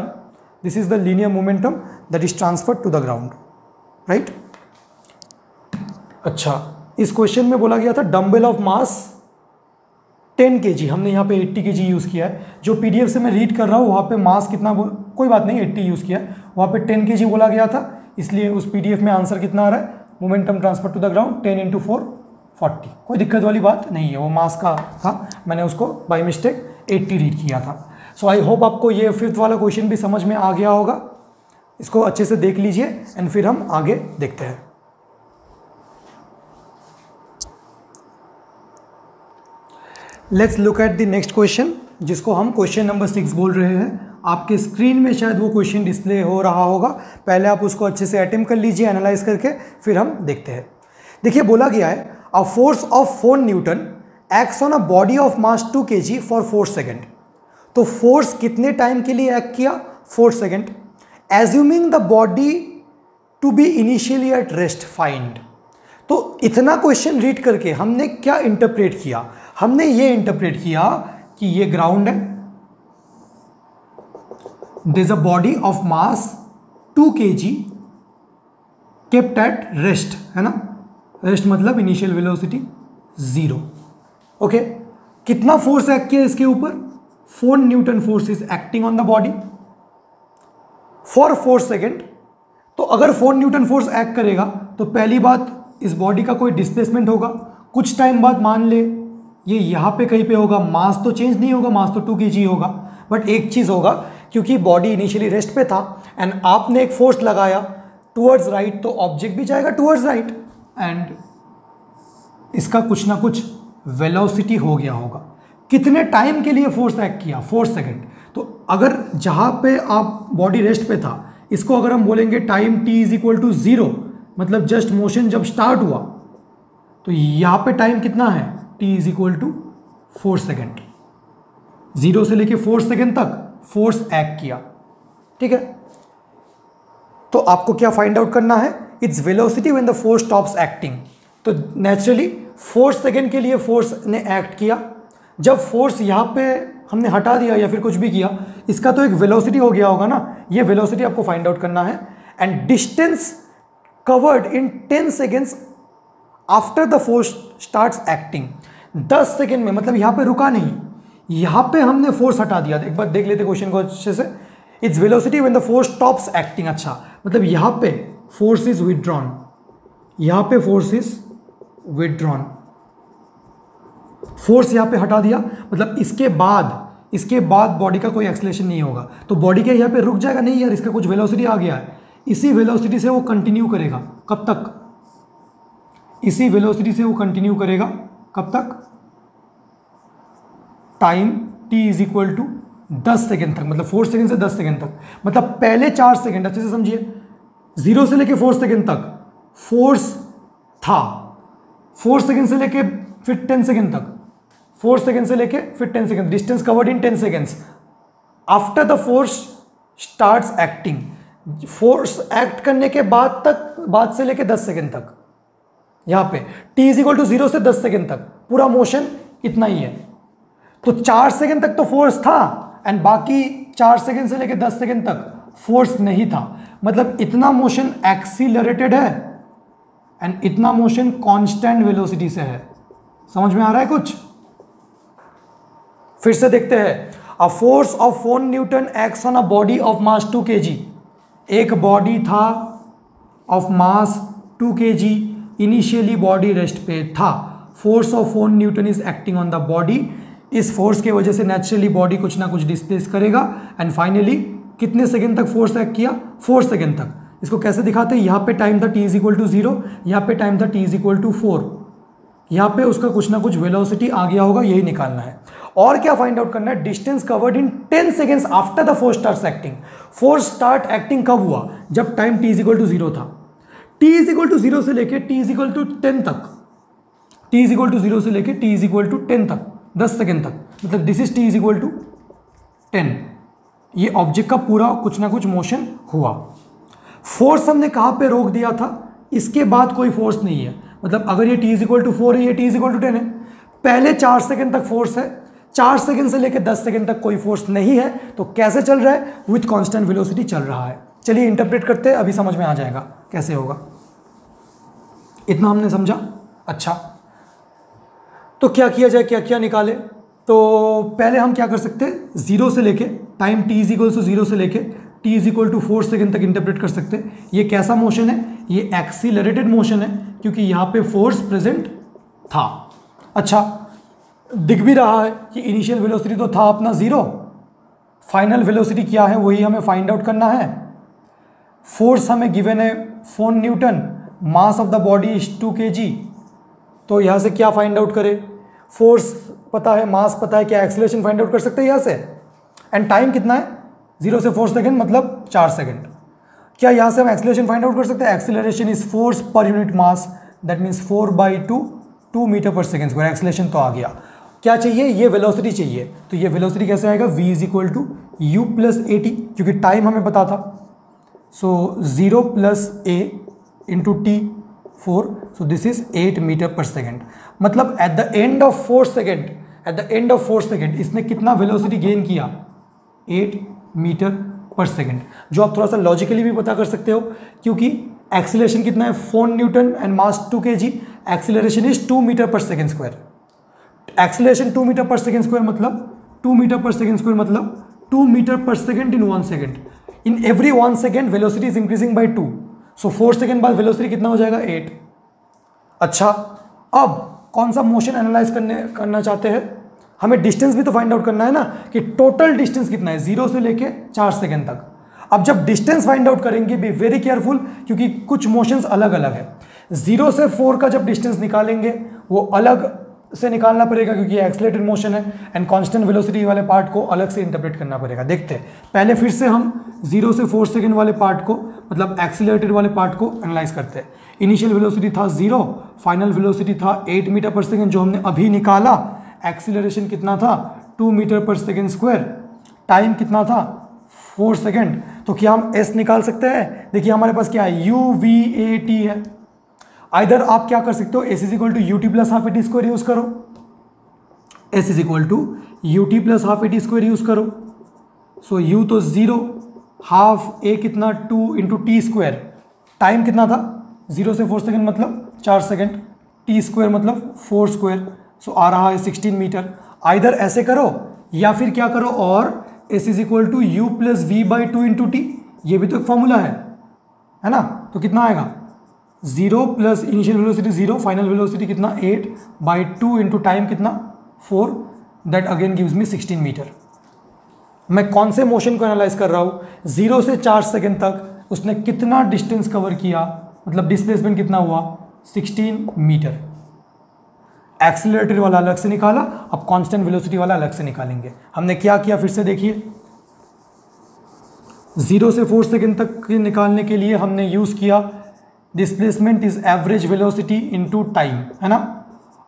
this is the linear momentum that is transferred to the ground, right. अच्छा, इस क्वेश्चन में बोला गया था डंबल ऑफ मास 10 kg, हमने यहाँ पे 80 kg यूज़ किया है। जो पीडीएफ से मैं रीड कर रहा हूँ वहाँ पे मास कितना, कोई बात नहीं, 80 यूज़ किया है, वहाँ पे 10 kg बोला गया था, इसलिए उस पीडीएफ में आंसर कितना आ रहा है? Momentum transfer to the ground 10 × 4 40। कोई दिक्कत वाली बात नहीं है, वो मास का था, मैंने उसको बाय मिस्टेक 80 रीड किया था। सो आई होप आपको ये 5th वाला क्वेश्चन भी समझ में आ गया होगा। इसको अच्छे से देख लीजिए एंड फिर हम आगे देखते हैं। Let's look at the next question, जिसको हम क्वेश्चन नंबर 6 बोल रहे हैं। आपके स्क्रीन में शायद वो क्वेश्चन डिस्प्ले हो रहा होगा, पहले आप उसको अच्छे से अटेम्प्ट कर लीजिए एनालाइज करके, फिर हम देखते हैं। देखिए, बोला गया है a force of 4 Newton acts on a body of mass 2 kg for 4 second. तो फोर्स कितने टाइम के लिए एक्ट किया? 4 second. Assuming the body to be initially at rest find. तो इतना क्वेश्चन रीड करके हमने क्या इंटरप्रेट किया? हमने ये इंटरप्रेट किया कि ये ग्राउंड है, there is a body of mass 2 kg kept at rest, है ना। रेस्ट मतलब इनिशियल वेलोसिटी 0। ओके, कितना फोर्स एक्ट किया इसके ऊपर? 4 Newton force is acting on the body for 4 second. तो अगर 4 न्यूटन फोर्स एक्ट करेगा तो पहली बात, इस बॉडी का कोई डिस्प्लेसमेंट होगा, कुछ टाइम बाद मान ले ये यहाँ पे कहीं पे होगा, मास तो चेंज नहीं होगा, मास तो 2 kg होगा, बट एक चीज़ होगा, क्योंकि बॉडी इनिशियली रेस्ट पे था एंड आपने एक फोर्स लगाया टूवर्ड्स राइट, तो ऑब्जेक्ट भी जाएगा टूवर्ड्स राइट एंड इसका कुछ ना कुछ वेलोसिटी हो गया होगा। कितने टाइम के लिए फोर्स एक्ट किया? 4 सेकेंड। तो अगर जहाँ पे आप बॉडी रेस्ट पे था, इसको अगर हम बोलेंगे टाइम t = 0, मतलब जस्ट मोशन जब स्टार्ट हुआ, तो यहाँ पे टाइम कितना है? t = 4 second. 0 से लेके 4 सेकेंड तक फोर्स एक्ट किया, ठीक है। तो आपको क्या फाइंड आउट करना है, its velocity when the force stops acting. तो नेचुरली 4 सेकेंड के लिए फोर्स ने एक्ट किया, जब फोर्स यहाँ पे हमने हटा दिया या फिर कुछ भी किया, इसका तो एक वेलोसिटी हो गया होगा ना, ये वेलोसिटी आपको फाइंड आउट करना है। And distance covered in 10 seconds after the force starts acting. 10 second में, मतलब यहाँ पे रुका नहीं, यहाँ पे हमने फोर्स हटा दिया। एक बार देख लेते क्वेश्चन को अच्छे से। Its velocity when the force stops acting. अच्छा, मतलब यहाँ पे फोर्स इज विथड्रॉन, यहाँ पे फोर्स इज विथड्रॉन, फोर्स यहाँ पे हटा दिया, मतलब इसके बाद बॉडी का कोई एक्सेलरेशन नहीं होगा। तो बॉडी क्या यहाँ पे रुक जाएगा? नहीं यार, इसका कुछ वेलोसिटी आ गया है, इसी वेलोसिटी से वो कंटिन्यू करेगा। कब तक? इसी वेलोसिटी से वो कंटिन्यू करेगा। कब तक? Time t is equal to 10 second तक, मतलब 4 सेकेंड से 10 सेकेंड तक। मतलब पहले 4 सेकेंड, अच्छे से समझिए, 0 से लेके 4 सेकेंड तक फोर्स था, 4 सेकेंड से लेके फिर 10 सेकेंड तक, 4 सेकेंड से लेके फिर 10 second, distance covered in 10 seconds after the force starts acting. Force act करने के बाद से लेके 10 सेकेंड तक, यहाँ पे t इज इक्वल टू 0 से 10 सेकेंड तक पूरा मोशन इतना ही है। तो 4 सेकेंड तक तो फोर्स था एंड बाकी 4 सेकेंड से लेके 10 सेकेंड तक फोर्स नहीं था। मतलब इतना मोशन एक्सीलरेटेड है एंड इतना मोशन कांस्टेंट वेलोसिटी से है। समझ में आ रहा है कुछ? फिर से देखते हैं। A force of 4 Newton acts on a body of mass 2 kg। एक बॉडी था of mass 2 kg, initially body rest पे था, force of 4 Newton is acting on the body. इस फोर्स के वजह से नेचुरली बॉडी कुछ ना कुछ डिस्प्लेस करेगा एंड फाइनली कितने सेकंड तक फोर्स एक्ट किया? 4 सेकंड तक। इसको कैसे दिखाते हैं? यहाँ पे टाइम था t इज इक्वल टू 0, यहाँ पे टाइम था t इज इक्वल टू 4, यहाँ पे उसका कुछ ना कुछ वेलोसिटी आ गया होगा, यही निकालना है। और क्या फाइंड आउट करना है? Distance covered in 10 seconds after the force starts acting. Force start acting कब हुआ? जब time t is equal to 0 था। t इज इक्वल टू 0 से लेके t इज इक्वल टू 10 तक, t इज इक्वल टू 0 से लेके t इज इक्वल टू 10 तक, 10 सेकेंड तक, मतलब this is t is equal to 10। ये ऑब्जेक्ट का पूरा कुछ ना कुछ मोशन हुआ। फोर्स हमने कहाँ पे रोक दिया था? इसके बाद कोई फोर्स नहीं है, मतलब अगर ये t इज इक्वल टू 4 है, ये t इज इक्वल टू 10 है, पहले 4 सेकेंड तक फोर्स है, 4 सेकेंड से लेकर 10 सेकेंड तक कोई फोर्स नहीं है। तो कैसे चल रहा है? विथ कांस्टेंट वेलोसिटी चल रहा है। चलिए इंटरप्रेट करते हैं, अभी समझ में आ जाएगा कैसे होगा। इतना हमने समझा। अच्छा, तो क्या किया जाए, क्या क्या निकाले? तो पहले हम क्या कर सकते हैं, 0 से लेके time t is equal to 0 से लेके t is equal to 4 second तक इंटरप्रेट कर सकते हैं। ये कैसा मोशन है? ये एक्सीलरेटेड मोशन है, क्योंकि यहाँ पे फोर्स प्रेजेंट था। अच्छा, दिख भी रहा है कि इनिशियल वेलोसिटी तो था अपना 0, फाइनल वेलोसिटी क्या है वही हमें फाइंड आउट करना है। फोर्स हमें गिवन है 4 Newton, mass of the body is 2 kg। तो यहाँ से क्या फाइंड आउट करें? फोर्स पता है, मास पता है, क्या एक्सीलरेशन फाइंड आउट कर सकते हैं यहाँ से? एंड टाइम कितना है? 0 से 4 सेकेंड, मतलब 4 सेकेंड। क्या यहाँ से हम एक्सीलरेशन फाइंड आउट कर सकते हैं? Acceleration is force per unit mass, that means 4/2, 2 metre पर सेकेंड स्क्वायर। एक्सीलरेशन तो आ गया। क्या चाहिए? ये वेलोसिटी चाहिए। तो ये वेलोसिटी कैसे आएगा? v is equal to u plus at, क्योंकि टाइम हमें पता था। सो 0 plus a into t 4, so this is 8 metre पर सेकेंड। मतलब at the end of 4 second इसने कितना वेलोसिटी गेन किया? 8 मीटर पर सेकेंड, जो आप थोड़ा सा लॉजिकली भी पता कर सकते हो, क्योंकि एक्सीलरेशन कितना है? 4 Newton and mass 2 kg, acceleration is 2 metre पर सेकेंड स्क्वायर। एक्सीलरेशन 2 मीटर पर सेकेंड स्क्वायर मतलब 2 मीटर पर सेकेंड स्क्वायर मतलब 2 मीटर पर second in 1 second. In every 1 second velocity is increasing by 2, so 4 second बाद वेलोसिटी कितना हो जाएगा? 8। अच्छा, अब कौन सा मोशन एनालाइज करना चाहते हैं? हमें डिस्टेंस भी तो फाइंड आउट करना है ना, कि टोटल डिस्टेंस कितना है 0 से लेके 4 सेकेंड तक। अब जब डिस्टेंस फाइंड आउट करेंगे, बी वेरी केयरफुल, क्योंकि कुछ मोशंस अलग अलग है। 0 से 4 का जब डिस्टेंस निकालेंगे वो अलग से निकालना पड़ेगा, क्योंकि ये एक्सीलरेटेड मोशन है, एंड कांस्टेंट वेलोसिटी वाले पार्ट को अलग से इंटरप्रेट करना पड़ेगा। देखते हैं, पहले फिर से हम 0 से 4 सेकेंड वाले पार्ट को, मतलब एक्सीलरेटेड वाले पार्ट को एनालाइज करते हैं। इनिशियल वेलोसिटी था 0, फाइनल वेलोसिटी था 8 मीटर पर सेकेंड जो हमने अभी निकाला। एक्सीलरेशन कितना था? 2 मीटर पर सेकेंड स्क्वायर, टाइम कितना था 4 सेकेंड। तो क्या हम s निकाल सकते हैं? देखिए हमारे पास क्या है, UVAT है। आइदर आप क्या कर सकते हो, s is equal to UT plus half AT square use करो, s is equal to UT plus half AT square use करो। सो u तो 0, हाफ a कितना 2 इंटू टी स्क्वायर, टाइम कितना था 0 से 4 सेकेंड मतलब 4 सेकेंड, टी स्क्वायर मतलब 4 स्क्वायर, सो आ रहा है 16 मीटर। आइदर ऐसे करो या फिर क्या करो, और s is equal to u plus we by 2 into t, ये भी तो एक फॉर्मूला है ना। तो कितना आएगा 0 plus initial velocity 0, final velocity कितना 8 बाई 2 इंटू टाइम कितना 4, that again gives me 16 metre. मैं कौन से मोशन को एनालाइज कर रहा हूँ, 0 से 4 सेकेंड तक उसने कितना डिस्टेंस कवर किया, मतलब डिस्प्लेसमेंट कितना हुआ 16 मीटर। एक्सीलरेटर वाला अलग से निकाला, अब कांस्टेंट वेलोसिटी वाला अलग से निकालेंगे। हमने क्या किया फिर से देखिए, 0 से 4 सेकेंड तक निकालने के लिए हमने यूज किया displacement is average velocity into time, है ना।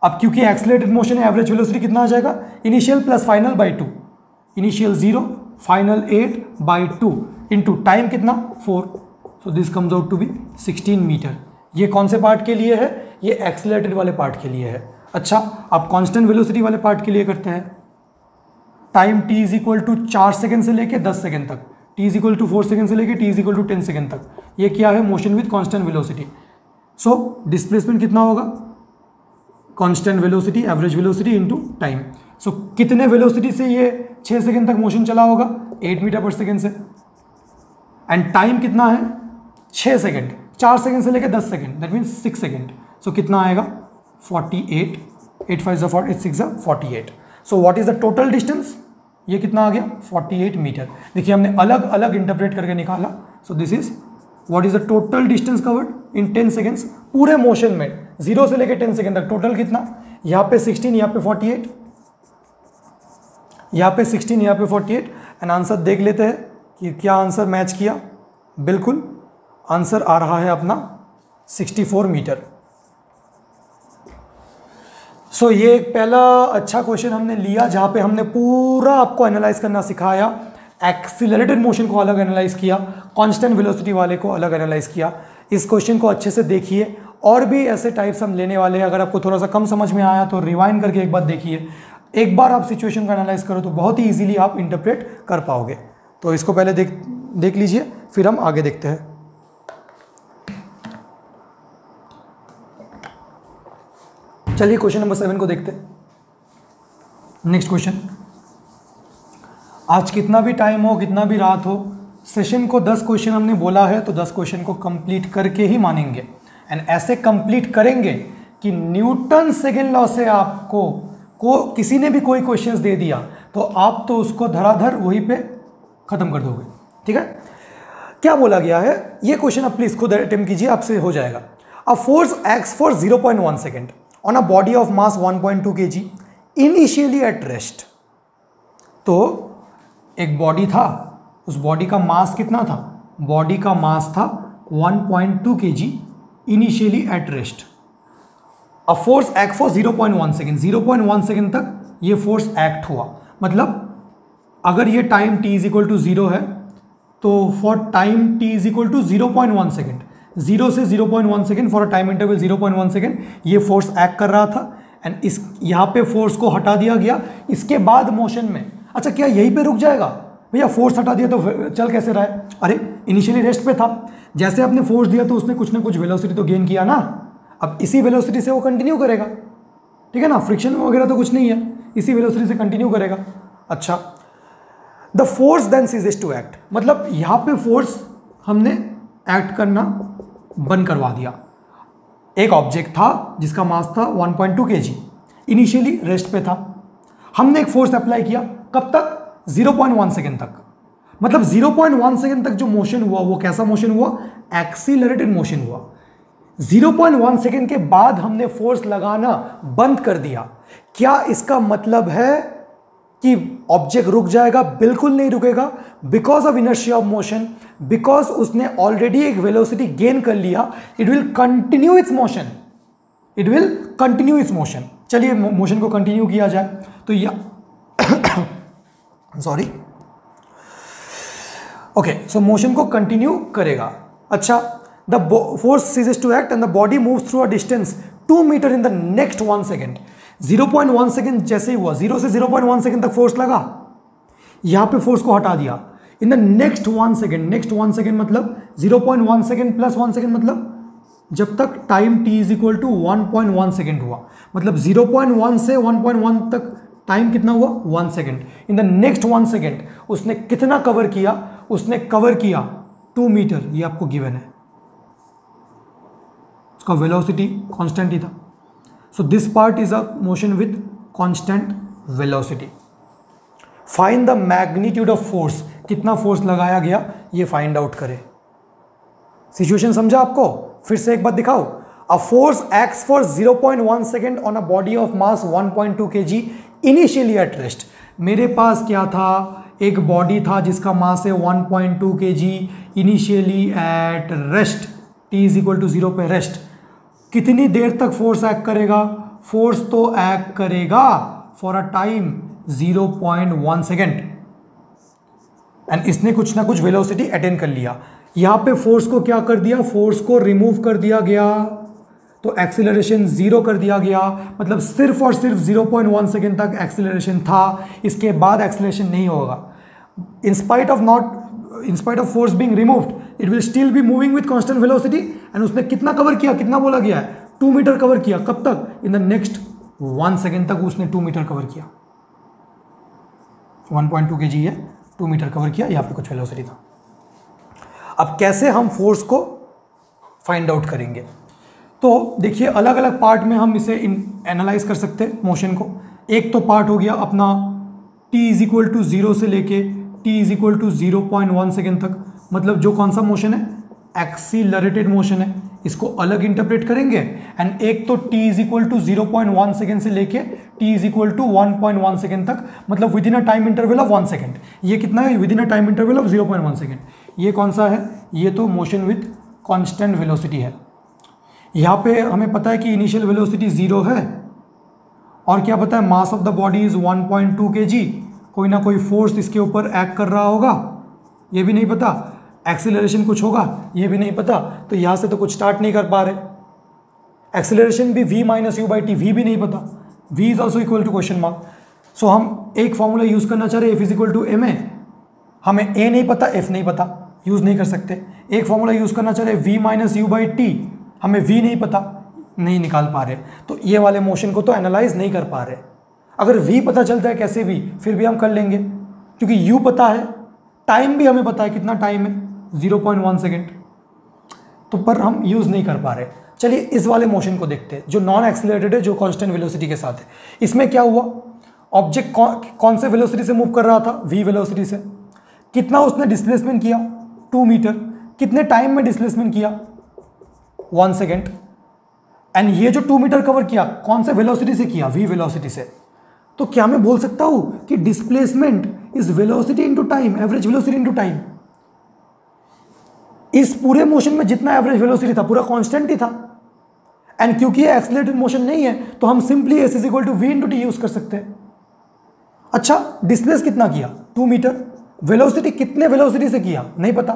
अब क्योंकि एक्सीलरेटेड मोशन है, एवरेज वेलोसिटी कितना आ जाएगा, initial plus final by 2, initial 0 final 8 by 2 into time कितना 4, so this comes out to be 16 metre. ये कौन से पार्ट के लिए है, ये एक्सीलरेटेड वाले पार्ट के लिए है। अच्छा, अब कांस्टेंट वेलोसिटी वाले पार्ट के लिए करते हैं। Time t is equal to 4 second से लेके 10 सेकेंड तक, t is equal to 4 second से लेके t is equal to 10 second तक, ये क्या है motion with constant velocity. So displacement कितना होगा, constant velocity average velocity into time. So कितने वेलोसिटी से ये 6 सेकेंड तक मोशन चला होगा, 8 मीटर पर सेकेंड से, एंड टाइम कितना है 6 सेकेंड, 4 सेकेंड से लेके 10 सेकेंड, दैट मीन्स 6 सेकेंड। सो कितना आएगा 48, 8 5 40, 6 48। So what is the total distance, ये कितना आ गया 48 मीटर। देखिए हमने अलग अलग इंटरप्रेट करके निकाला। सो this is what is the total distance covered in 10 seconds, पूरे मोशन में 0 से लेके 10 सेकेंड तक टोटल कितना, यहाँ पे 16, यहाँ पे 48, यहाँ पे 16, यहाँ पे 48। एंड आंसर देख लेते हैं कि क्या आंसर मैच किया। बिल्कुल आंसर आ रहा है अपना 64 मीटर। सो ये एक पहला अच्छा क्वेश्चन हमने लिया जहाँ पे हमने पूरा आपको एनालाइज करना सिखाया। एक्सीलरेटेड मोशन को अलग एनालाइज किया, कांस्टेंट वेलोसिटी वाले को अलग एनालाइज किया। इस क्वेश्चन को अच्छे से देखिए, और भी ऐसे टाइप्स हम लेने वाले हैं। अगर आपको थोड़ा सा कम समझ में आया तो रिवाइंड करके एक बार देखिए, एक बार आप सिचुएशन को एनालाइज करो तो बहुत ही ईजिली आप इंटरप्रेट कर पाओगे। तो इसको पहले देख लीजिए, फिर हम आगे देखते हैं। चलिए क्वेश्चन नंबर 7 को देखते हैं। नेक्स्ट क्वेश्चन, आज कितना भी टाइम हो, कितना भी रात हो, सेशन को 10 क्वेश्चन हमने बोला है तो 10 क्वेश्चन को कंप्लीट करके ही मानेंगे। एंड ऐसे कंप्लीट करेंगे कि न्यूटन सेकेंड लॉ से आपको किसी ने भी कोई क्वेश्चंस दे दिया तो आप तो उसको धराधर वहीं पे खत्म कर दोगे। ठीक है, क्या बोला गया है ये क्वेश्चन आप प्लीज खुद अटेम्प्ट कीजिए, आपसे हो जाएगा। अ force acts for 0.1 second on a body of mass 1.2 kg initially at rest. तो एक बॉडी था, उस बॉडी का मास कितना था, बॉडी का मास था 1.2 kg initially at rest. A force act for 0.1 second, 0.1 second तक ये फोर्स एक्ट हुआ। मतलब अगर ये time t is equal to 0 है तो for time t is equal to 0.1 second, 0 से 0.1 second for a time interval 0.1 second ये फोर्स एक्ट कर रहा था। एंड इस यहाँ पे फोर्स को हटा दिया गया। इसके बाद मोशन में, अच्छा क्या यहीं पे रुक जाएगा भैया, फोर्स हटा दिया तो चल कैसे रहा है, अरे इनिशियली रेस्ट पे था, जैसे आपने फोर्स दिया तो उसने कुछ ना कुछ वेलोसिटी तो गेन किया ना, अब इसी वेलोसिटी से वो कंटिन्यू करेगा। ठीक है ना, फ्रिक्शन वगैरह तो कुछ नहीं है, इसी वेलोसिटी से कंटिन्यू करेगा। अच्छा, the force then ceases to act, मतलब यहाँ पे फोर्स हमने एक्ट करना बंद करवा दिया। एक ऑब्जेक्ट था जिसका मास था 1.2 kg, इनिशियली रेस्ट पे था, हमने एक फोर्स अप्लाई किया, कब तक 0.1 सेकेंड तक। मतलब 0.1 सेकेंड तक जो मोशन हुआ वो कैसा मोशन हुआ, एक्सीलरेटेड मोशन हुआ। 0.1 सेकेंड के बाद हमने फोर्स लगाना बंद कर दिया। क्या इसका मतलब है कि ऑब्जेक्ट रुक जाएगा? बिल्कुल नहीं रुकेगा, because of inertia of motion, because उसने ऑलरेडी एक वेलोसिटी गेन कर लिया। It will continue its motion, it will continue its motion. चलिए मोशन को कंटिन्यू किया जाए तो सॉरी। ओके, सो मोशन को कंटिन्यू करेगा। अच्छा, the force ceases to act and the body moves through a distance 2 metre in the next 1 second. 0.1 second जैसे ही हुआ, 0 से 0.1 सेकेंड तक फोर्स लगा, यहां पे फोर्स को हटा दिया। In the next 1 second, next 1 second मतलब 0.1 सेकेंड प्लस 1 सेकेंड, मतलब जब तक time t is equal to 1.1 second हुआ, मतलब 0.1 से 1.1 तक टाइम कितना हुआ, 1 second. In the next 1 second उसने कितना कवर किया, उसने कवर किया 2 मीटर, ये आपको गिवन है। उसका वेलोसिटी कांस्टेंट ही था। So this part is a motion with constant velocity. Find the magnitude of force, कितना फोर्स लगाया गया ये फाइंड आउट करें। सिचुएशन समझा आपको? फिर से एक बात दिखाओ। अ force acts for 0.1 second on a body of mass 1.2 kg initially at rest. मेरे पास क्या था, एक बॉडी था जिसका मास है 1.2 kg initially at rest, t is equal to 0 पे रेस्ट। कितनी देर तक फोर्स एक्ट करेगा? फोर्स तो एक्ट करेगा for a time 0.1 second, and इसने कुछ ना कुछ वेलोसिटी अटेन कर लिया। यहां पे फोर्स को क्या कर दिया, फोर्स को रिमूव कर दिया गया, तो एक्सीलरेशन 0 कर दिया गया। मतलब सिर्फ और सिर्फ 0.1 सेकेंड तक एक्सीलरेशन था, इसके बाद एक्सीलरेशन नहीं होगा। In spite of force being removed, it will still be moving with constant velocity. And उसने कितना कवर किया, कितना बोला गया है, 2 मीटर कवर किया। कब तक? इन द नेक्स्ट 1 सेकेंड तक उसने 2 मीटर कवर किया। 1.2 kg है, 2 मीटर कवर किया, यहाँ पे कुछ वेलोसिटी था। अब कैसे हम फोर्स को फाइंड आउट करेंगे? तो देखिए, अलग अलग पार्ट में हम इसे एनालाइज कर सकते हैं मोशन को। एक तो पार्ट हो गया अपना t इज इक्वल टू 0 से लेके t is equal to 0.1 second तक, मतलब जो कौन सा मोशन है, एक्सीलरेटेड मोशन है, इसको अलग इंटरप्रेट करेंगे। एंड एक तो t is equal to 0.1 second से लेके t is equal to 1.1 second तक, मतलब within a time interval of 1 second. ये कितना है? Within a time interval of 0.1 second. ये कौन सा है? ये तो मोशन विथ कांस्टेंट वेलोसिटी है। यहाँ पे हमें पता है कि इनिशियल वेलोसिटी 0 है, और क्या पता है, मास of the body is 1.2 kg। कोई ना कोई फोर्स इसके ऊपर एक्ट कर रहा होगा, ये भी नहीं पता। एक्सीलरेशन कुछ होगा, ये भी नहीं पता। तो यहाँ से तो कुछ स्टार्ट नहीं कर पा रहे। एक्सीलरेशन भी v minus u by t, v भी नहीं पता, v is also equal to question mark. So हम एक फॉर्मूला यूज करना चाह रहे हैं, f is equal to m a. हमें a नहीं पता, f नहीं पता, यूज नहीं कर सकते। एक फॉर्मूला यूज करना चाह रहे हैं v minus u by T, हमें v नहीं पता, नहीं निकाल पा रहे। तो ये वाले मोशन को तो एनालाइज नहीं कर पा रहे। अगर v पता चलता है कैसे भी, फिर भी हम कर लेंगे, क्योंकि u पता है, टाइम भी हमें पता है, कितना टाइम है, 0.1 सेकेंड। तो पर हम यूज नहीं कर पा रहे। चलिए इस वाले मोशन को देखते हैं, जो नॉन एक्सीलरेटेड है, जो कांस्टेंट वेलोसिटी के साथ है। इसमें क्या हुआ, ऑब्जेक्ट कौन से वेलोसिटी से मूव कर रहा था, v वेलोसिटी से। कितना उसने डिस्प्लेसमेंट किया, 2 मीटर। कितने टाइम में डिस्प्लेसमेंट किया, 1 सेकेंड। एंड ये जो 2 मीटर कवर किया, कौन से वेलोसिटी से किया, v वेलोसिटी से। तो क्या मैं बोल सकता हूं कि displacement is velocity into time, average velocity into time. इस पूरे मोशन में जितना एवरेज वेलोसिटी था, पूरा कांस्टेंट ही था। एंड क्योंकि ये एक्सीलरेटेड मोशन नहीं है, तो हम simply s is equal to v into t use कर सकते हैं। अच्छा, डिस्प्लेस कितना किया, 2 मीटर। वेलोसिटी कितने वेलोसिटी से किया, नहीं पता।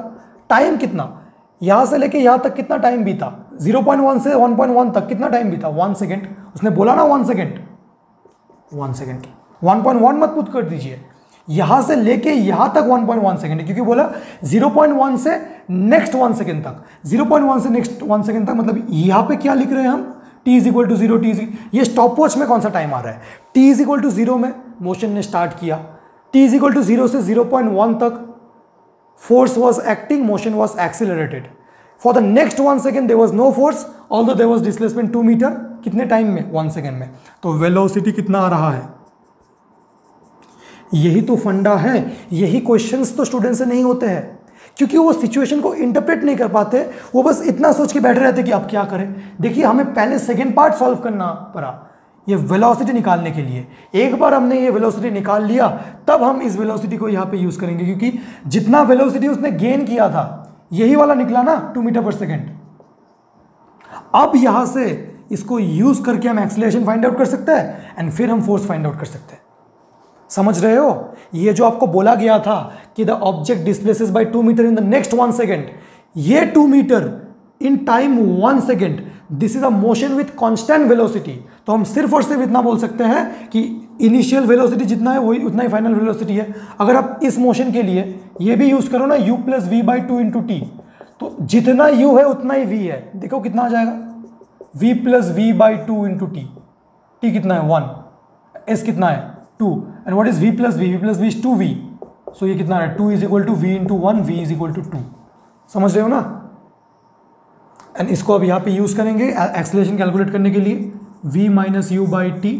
टाइम कितना, यहां से लेके यहां तक कितना टाइम बीता, 0.1 से 1.1 तक कितना टाइम बीता, 1 सेकेंड। उसने बोला ना 1 सेकेंड, 1 सेकेंड, 1.1 मत पुट कर दीजिए, यहां से लेके यहां तक 1.1 सेकेंड है, क्योंकि बोला 0.1 से नेक्स्ट 1 सेकेंड तक। 0.1 से नेक्स्ट 1 सेकेंड तक, मतलब यहां पे क्या लिख रहे हैं हम, t इज इक्वल टू 0, ये स्टॉप वॉच में कौन सा टाइम आ रहा है, t इज इक्वल टू 0 में मोशन ने स्टार्ट किया, t इज इक्वल टू 0 से 0.1 तक force was acting, motion was accelerated. For the next 1 second there was no force, although there was displacement 2 meter. कितने टाइम में, 1 सेकेंड में। तो वेलोसिटी कितना आ रहा है, यही तो फंडा है। यही क्वेश्चंस तो स्टूडेंट से नहीं होते हैं, क्योंकि वो सिचुएशन को इंटरप्रेट नहीं कर पाते। वो बस इतना सोच के बैठे रहते कि अब क्या करें। देखिए, हमें पहले सेकेंड पार्ट सॉल्व करना पड़ा ये वेलोसिटी निकालने के लिए। एक बार हमने ये वेलोसिटी निकाल लिया, तब हम इस वेलोसिटी को यहाँ पे यूज करेंगे, क्योंकि जितना वेलोसिटी उसने गेन किया था, यही वाला निकला ना, 2 मीटर पर सेकेंड। अब यहां से इसको यूज करके हम एक्सीलरेशन फाइंड आउट कर सकते हैं, एंड फिर हम फोर्स फाइंड आउट कर सकते हैं। समझ रहे हो? ये जो आपको बोला गया था कि the object displaces by 2 metre in the next 1 second, ये 2 metre in time 1 second, this is a motion with constant velocity. तो हम सिर्फ और सिर्फ इतना बोल सकते हैं कि इनिशियल वेलोसिटी जितना है वही उतना ही फाइनल वेलोसिटी है। अगर आप इस मोशन के लिए ये भी यूज करो ना, u plus we by 2 into t, तो जितना u है उतना ही v है। देखो कितना आ जाएगा, v plus we by 2 into t, t कितना है 1, s कितना है 2, and what is v plus v is 2v, so ये कितना है 2 is equal to v into 1, v is equal to 2। समझ रहे हो ना? एंड इसको अब यहाँ पे यूज करेंगे एक्सेलरेशन कैलकुलेट करने के लिए, v minus u by t,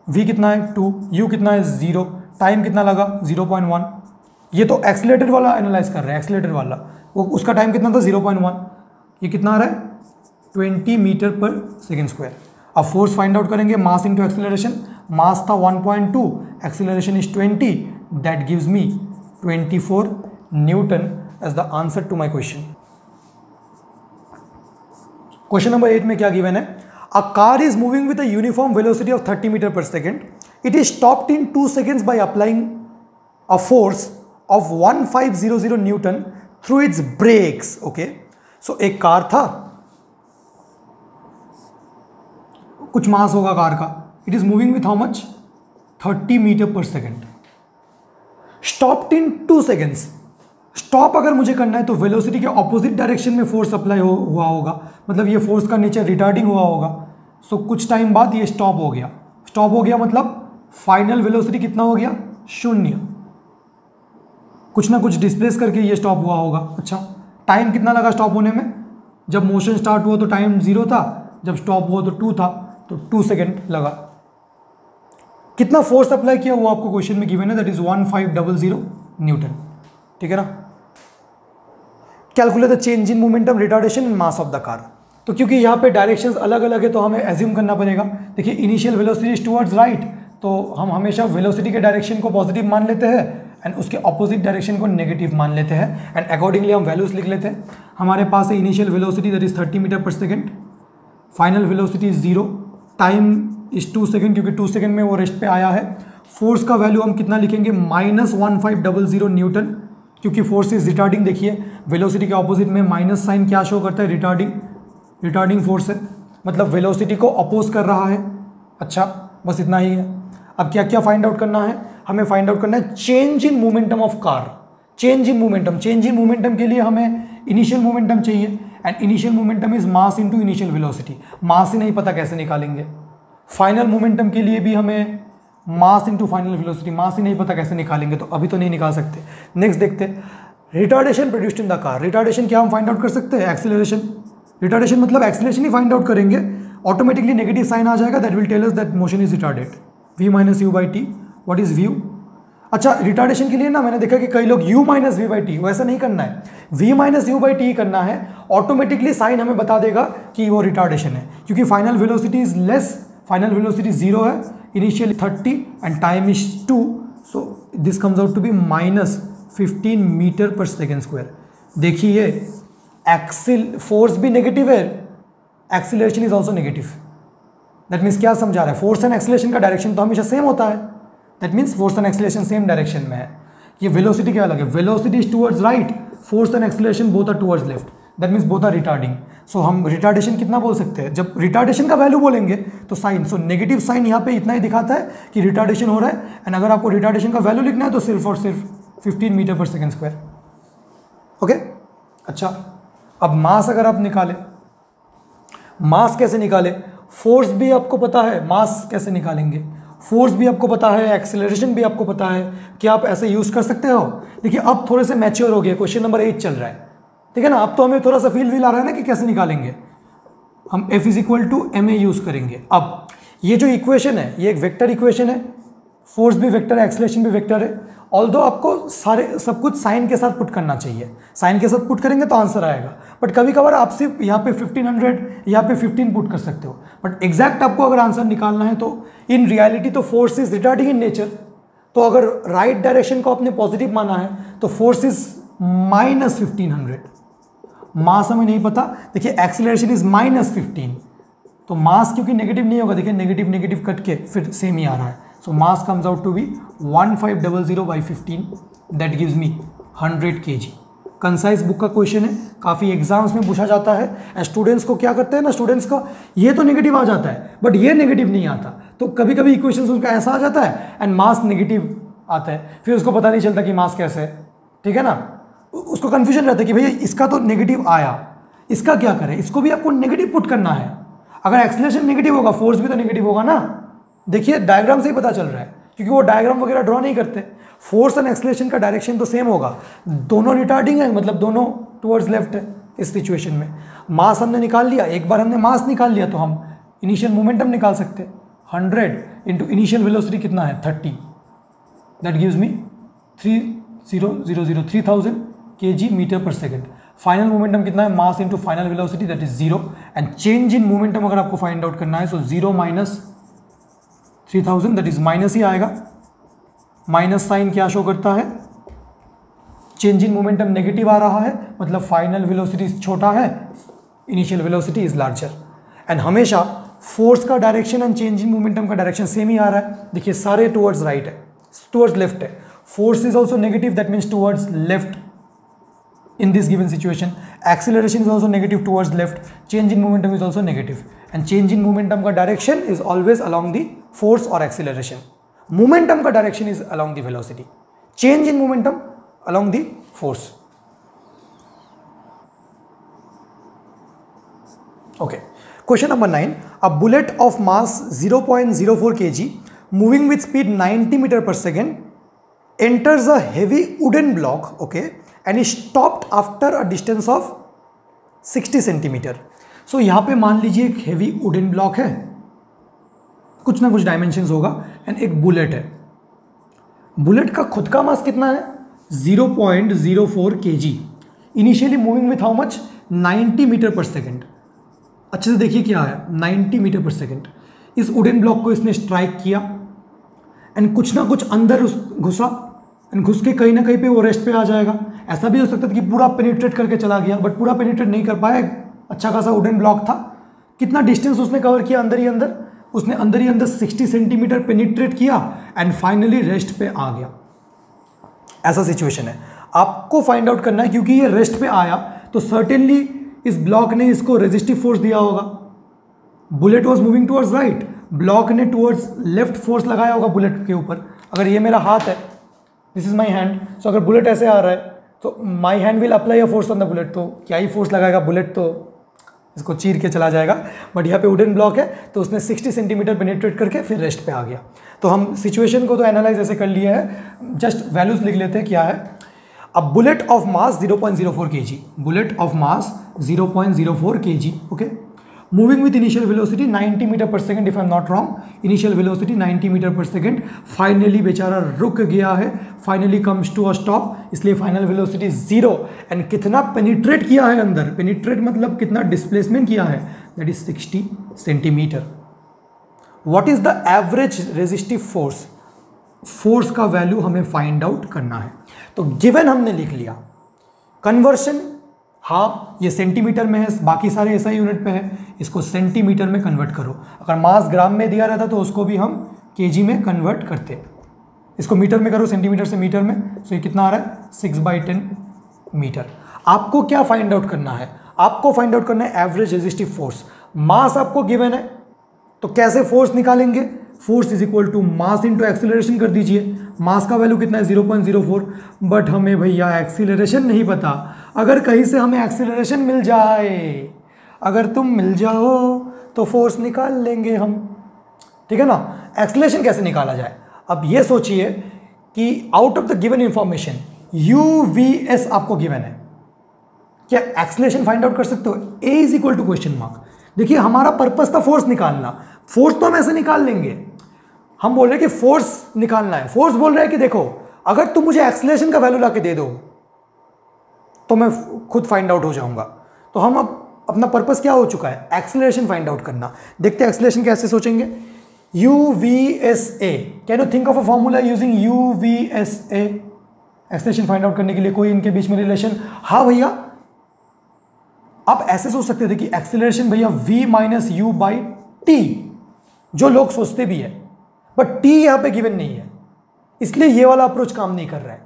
v कितना है 2, u कितना है 0, टाइम कितना लगा 0.1। ये तो एक्सीलरेटर वाला एनालाइज कर रहे हैं, एक्सीलरेटर वाला, वो उसका टाइम कितना था 0.1, ये कितना आ रहा है 20 मीटर पर सेकेंड स्क्वायर। अब फोर्स फाइंड आउट करेंगे, मास इंटू एक्सीलरेशन, मास था 1.2, acceleration is 20, that gives me 24 newton as the answer to my question. Question number 8 में क्या गिवन है? A car is moving with a uniform velocity of 30 metre पर second, it is stopped in 2 seconds by applying a force of 1500 newton through its brakes. Okay, so एक कार था, कुछ मास होगा कार का, it is moving with how much 30 metre पर second, stopped in 2 seconds। Stop अगर मुझे करना है तो वेलोसिटी के ऑपोजिट डायरेक्शन में फोर्स अप्लाई हुआ होगा, मतलब ये फोर्स का नेचर रिटार्डिंग हुआ होगा। सो कुछ टाइम बाद ये स्टॉप हो गया, स्टॉप हो गया मतलब फाइनल वेलोसिटी कितना हो गया 0, कुछ ना कुछ डिस्प्लेस करके ये स्टॉप हुआ होगा। अच्छा, टाइम कितना लगा स्टॉप होने में? जब मोशन स्टार्ट हुआ तो टाइम 0 था, जब स्टॉप हुआ तो 2 था, तो 2 सेकेंड लगा। कितना फोर्स अप्लाई किया वो आपको क्वेश्चन में गिवन है, दैट इज 1500 न्यूटन। ठीक है ना? Calculate the change in momentum, retardation and mass of the car. तो क्योंकि यहाँ पे डायरेक्शंस अलग अलग है तो हमें एज्यूम करना पड़ेगा। देखिए initial velocity is towards right, तो हम हमेशा वेलोसिटी के डायरेक्शन को पॉजिटिव मान लेते हैं एंड उसके ऑपोजिट डायरेक्शन को नेगेटिव मान लेते हैं, एंड अकॉर्डिंगली हम वैल्यूज लिख लेते हैं। हमारे पास है initial velocity that is 30 metre पर second, final velocity is 0, time is 2 second क्योंकि 2 सेकेंड में वो रेस्ट पे आया है। फोर्स का वैल्यू हम कितना लिखेंगे -1500 न्यूटन, क्योंकि फोर्स इज रिटार्डिंग। देखिए वेलोसिटी के ऑपोजिट में माइनस साइन क्या शो करता है, रिटार्डिंग फोर्स है, मतलब वेलोसिटी को अपोज कर रहा है। अच्छा, बस इतना ही है। अब क्या क्या फाइंड आउट करना है? हमें फाइंड आउट करना है change in momentum of car. Change in momentum के लिए हमें इनिशियल मोमेंटम चाहिए, and initial momentum is mass into initial velocity. Mass ही नहीं पता कैसे निकालेंगे। फाइनल मोमेंटम के लिए भी हमें मास इंटू फाइनल वेलोसिटी, मास ही नहीं पता कैसे निकालेंगे, तो अभी तो नहीं निकाल सकते। नेक्स्ट देखते हैं, retardation produced in the car. Retardation क्या हम फाइंड आउट कर सकते हैं? एक्सीलरेशन। रिटार्डेशन मतलब एक्सीलरेशन ही फाइंड आउट करेंगे, ऑटोमेटिकली नेगेटिव साइन आ जाएगा, that will tell us that motion is retarded. v minus u by t, what is u? अच्छा, रिटार्डेशन के लिए ना मैंने देखा कि कई लोग u minus v by t, वैसा नहीं करना है, v minus u by T करना है। ऑटोमेटिकली साइन हमें बता देगा कि वो रिटार्डेशन है, क्योंकि final velocity is less, final velocity 0 है, initially 30 and time is 2, so this comes out to be -15 metre पर सेकेंड स्क्वायर। देखिए एक्सिल फोर्स भी नेगेटिव है, acceleration is also negative. That means क्या समझा रहा है? फोर्स एंड एक्सीलरेशन का डायरेक्शन तो हमेशा सेम होता है, that means force and acceleration same direction में है। ये वेलोसिटी क्या अलग है? Velocity is towards right, force and acceleration both are towards left, that means both are retarding. So हम रिटार्डेशन कितना बोल सकते हैं? जब रिटार्डेशन का वैल्यू बोलेंगे तो साइन, सो नेगेटिव साइन यहाँ पे इतना ही दिखाता है कि रिटार्डेशन हो रहा है, एंड अगर आपको रिटार्डेशन का वैल्यू लिखना है तो सिर्फ और सिर्फ 15 मीटर पर सेकेंड स्क्वायर। ओके, अच्छा, अब मास अगर आप निकालें, मास कैसे निकाले? फोर्स भी आपको पता है, मास कैसे निकालेंगे? फोर्स भी आपको पता है, एक्सेलरेशन भी आपको पता है, क्या आप ऐसे यूज कर सकते हो? देखिए अब थोड़े से मैच्योर हो गया, क्वेश्चन नंबर 8 चल रहा है, ठीक है ना? अब तो हमें थोड़ा सा फील आ रहा है ना कि कैसे निकालेंगे। हम F is equal to m a use करेंगे। अब ये जो इक्वेशन है ये एक वेक्टर इक्वेशन है, फोर्स भी वेक्टर है, एक्सेलरेशन भी वेक्टर है। ऑल्दो आपको सब कुछ साइन के साथ पुट करना चाहिए, साइन के साथ पुट करेंगे तो आंसर आएगा, बट कभी कभार आप सिर्फ यहाँ पे 1500 यहाँ पे 15 पुट कर सकते हो, बट एग्जैक्ट आपको अगर आंसर निकालना है तो इन रियलिटी तो force is retarding in nature, तो अगर राइट डायरेक्शन को आपने पॉजिटिव माना है तो फोर्स इज -1500, मास हमें नहीं पता। देखिए एक्सीलरेशन इज -15, तो मास क्योंकि नेगेटिव नहीं होगा, देखिए नेगेटिव नेगेटिव कट के फिर सेम ही आ रहा है, So mass comes out to be 1500 by 15, that gives me 100 kg. Concise book का क्वेश्चन है, काफ़ी एग्जाम्स में पूछा जाता है। स्टूडेंट्स को क्या करते हैं ना, स्टूडेंट्स का ये तो नेगेटिव आ जाता है बट ये नेगेटिव नहीं आता, तो कभी कभी इक्वेशंस उनका ऐसा आ जाता है एंड मास नेगेटिव आता है, फिर उसको पता नहीं चलता कि मास कैसे है, ठीक है ना, उसको कन्फ्यूजन रहता है कि भैया इसका तो नेगेटिव आया, इसका क्या करें, इसको भी आपको नेगेटिव पुट करना है। अगर एक्सेलरेशन नेगेटिव होगा फोर्स भी तो नेगेटिव होगा ना। देखिए डायग्राम से ही पता चल रहा है, क्योंकि वो डायग्राम वगैरह ड्रॉ नहीं करते। फोर्स एंड एक्सेलरेशन का डायरेक्शन तो सेम होगा, दोनों रिटार्डिंग है, मतलब दोनों टुवर्ड्स लेफ्ट है। इस सिचुएशन में मास हमने निकाल लिया, एक बार हमने मास निकाल लिया तो हम इनिशियल मोमेंटम निकाल सकते हैं। 100 इंटू इनिशियल वेलोसिटी कितना है 30, that gives me 3000 kg metre पर सेकेंड। फाइनल मोमेंटम कितना है, mass into final velocity that is 0, and change in momentum अगर आपको फाइंड आउट करना है so 0 minus 3000 that is minus ही आएगा। माइनस साइन क्या शो करता है, चेंज इन मोमेंटम नेगेटिव आ रहा है, मतलब फाइनल वेलोसिटी छोटा है, initial velocity is larger. And हमेशा फोर्स का direction and change in momentum का डायरेक्शन सेम ही आ रहा है। देखिए सारे टुवर्ड्स राइट है, टुवर्ड्स लेफ्ट है। Force is also negative, that means towards left in this given situation. Acceleration is also negative towards left, change in momentum is also negative, and change in momentum का direction is always along the force or acceleration. Momentum का direction is along the velocity, change in momentum along the force. Okay, question number 9. A bullet of mass 0.04 kg moving with speed 90 meter per second enters a heavy wooden block, okay, and is stopped after a distance of 60 centimetre. So यहाँ पे मान लीजिए एक हेवी वुडन ब्लॉक है, कुछ ना कुछ डायमेंशंस होगा, एंड एक बुलेट है। बुलेट का खुद का मास कितना है 0.04 kg, initially moving with how much 90 metre पर सेकेंड। अच्छे से देखिए क्या है 90 मीटर पर सेकेंड। इस वुडन ब्लॉक को इसने स्ट्राइक किया एंड कुछ ना कुछ अंदर घुसा, एंड घुस के कहीं ना कहीं पे वो रेस्ट पे आ जाएगा। ऐसा भी हो सकता था कि पूरा पेनिट्रेट करके चला गया, बट पूरा पेनिट्रेट नहीं कर पाया, अच्छा खासा वुडन ब्लॉक था। कितना डिस्टेंस उसने कवर किया अंदर ही अंदर, उसने अंदर ही अंदर 60 सेंटीमीटर पेनिट्रेट किया एंड फाइनली रेस्ट पे आ गया। ऐसा सिचुएशन है, आपको फाइंड आउट करना है, क्योंकि ये रेस्ट पे आया तो सर्टेनली इस ब्लॉक ने इसको रेजिस्टिव फोर्स दिया होगा। Bullet was moving towards right, block ने टूवर्ड्स लेफ्ट फोर्स लगाया होगा बुलेट के ऊपर। अगर ये मेरा हाथ है, दिस इज माई हैंड, सो अगर बुलेट ऐसे आ रहा है तो my hand will apply a force on the bullet, तो क्या ही फोर्स लगाएगा, बुलेट तो इसको चीर के चला जाएगा। बट यहाँ पे वुडन ब्लॉक है तो उसने 60 सेंटीमीटर पेनिट्रेट करके फिर रेस्ट पे आ गया। तो हम सिचुएशन को तो एनालाइज ऐसे कर लिए है, जस्ट वैल्यूज लिख लेते हैं क्या है। A bullet of mass 0.04 kg, bullet of mass 0.04 kg, okay, moving with initial velocity 90 metre पर second, if I am not wrong, initial velocity 90 metre पर सेकेंड। फाइनली बेचारा रुक गया है, finally comes to a stop, इसलिए फाइनल वेलोसिटी 0। एंड कितना पेनिट्रेट किया है अंदर, पेनिट्रेट मतलब कितना डिस्प्लेसमेंट किया है, that is 60 centimetre. What is the average resistive force, force का वैल्यू हमें फाइंड आउट करना है। तो गिवन हमने लिख लिया, कन्वर्शन हाँ ये सेंटीमीटर में है, बाकी सारे ऐसा यूनिट पे है, इसको सेंटीमीटर में कन्वर्ट करो। अगर मास ग्राम में दिया रहता तो उसको भी हम केजी में कन्वर्ट करते। इसको मीटर में करो, सेंटीमीटर से मीटर में, तो ये कितना आ रहा है 6/10 मीटर। आपको क्या फाइंड आउट करना है, आपको फाइंड आउट करना है एवरेज रेजिस्टिव फोर्स। मास आपको गिवन है तो कैसे फोर्स निकालेंगे, force is equal to mass into acceleration कर दीजिए। मास का वैल्यू कितना है 0.04, बट हमें भैया एक्सीलरेशन नहीं पता। अगर कहीं से हमें एक्सीलरेशन मिल जाए, अगर तुम मिल जाओ तो फोर्स निकाल लेंगे हम, ठीक है ना। एक्सीलरेशन कैसे निकाला जाए, अब ये सोचिए कि out of the given information UVS आपको गिवन है, क्या एक्सीलरेशन फाइंड आउट कर सकते हो। A is equal to question mark. देखिए हमारा पर्पस था फोर्स निकालना, फोर्स तो हम ऐसे निकाल लेंगे, हम बोल रहे हैं कि फोर्स निकालना है। फोर्स बोल रहा है कि देखो अगर तुम मुझे एक्सीलरेशन का वैल्यू लाके दे दो तो मैं खुद फाइंड आउट हो जाऊंगा। तो हम अब अपना पर्पस क्या हो चुका है, एक्सीलरेशन फाइंड आउट करना। देखते हैं एक्सीलरेशन कैसे सोचेंगे। UVSA, can you think of a formula using UVSA, acceleration find out करने के लिए कोई इनके बीच में रिलेशन। हाँ भैया आप ऐसे सोच सकते थे कि एक्सीलरेशन भैया V - U/T, जो लोग सोचते भी है, बट टी यहाँ पे गिवन नहीं है, इसलिए ये वाला अप्रोच काम नहीं कर रहा है।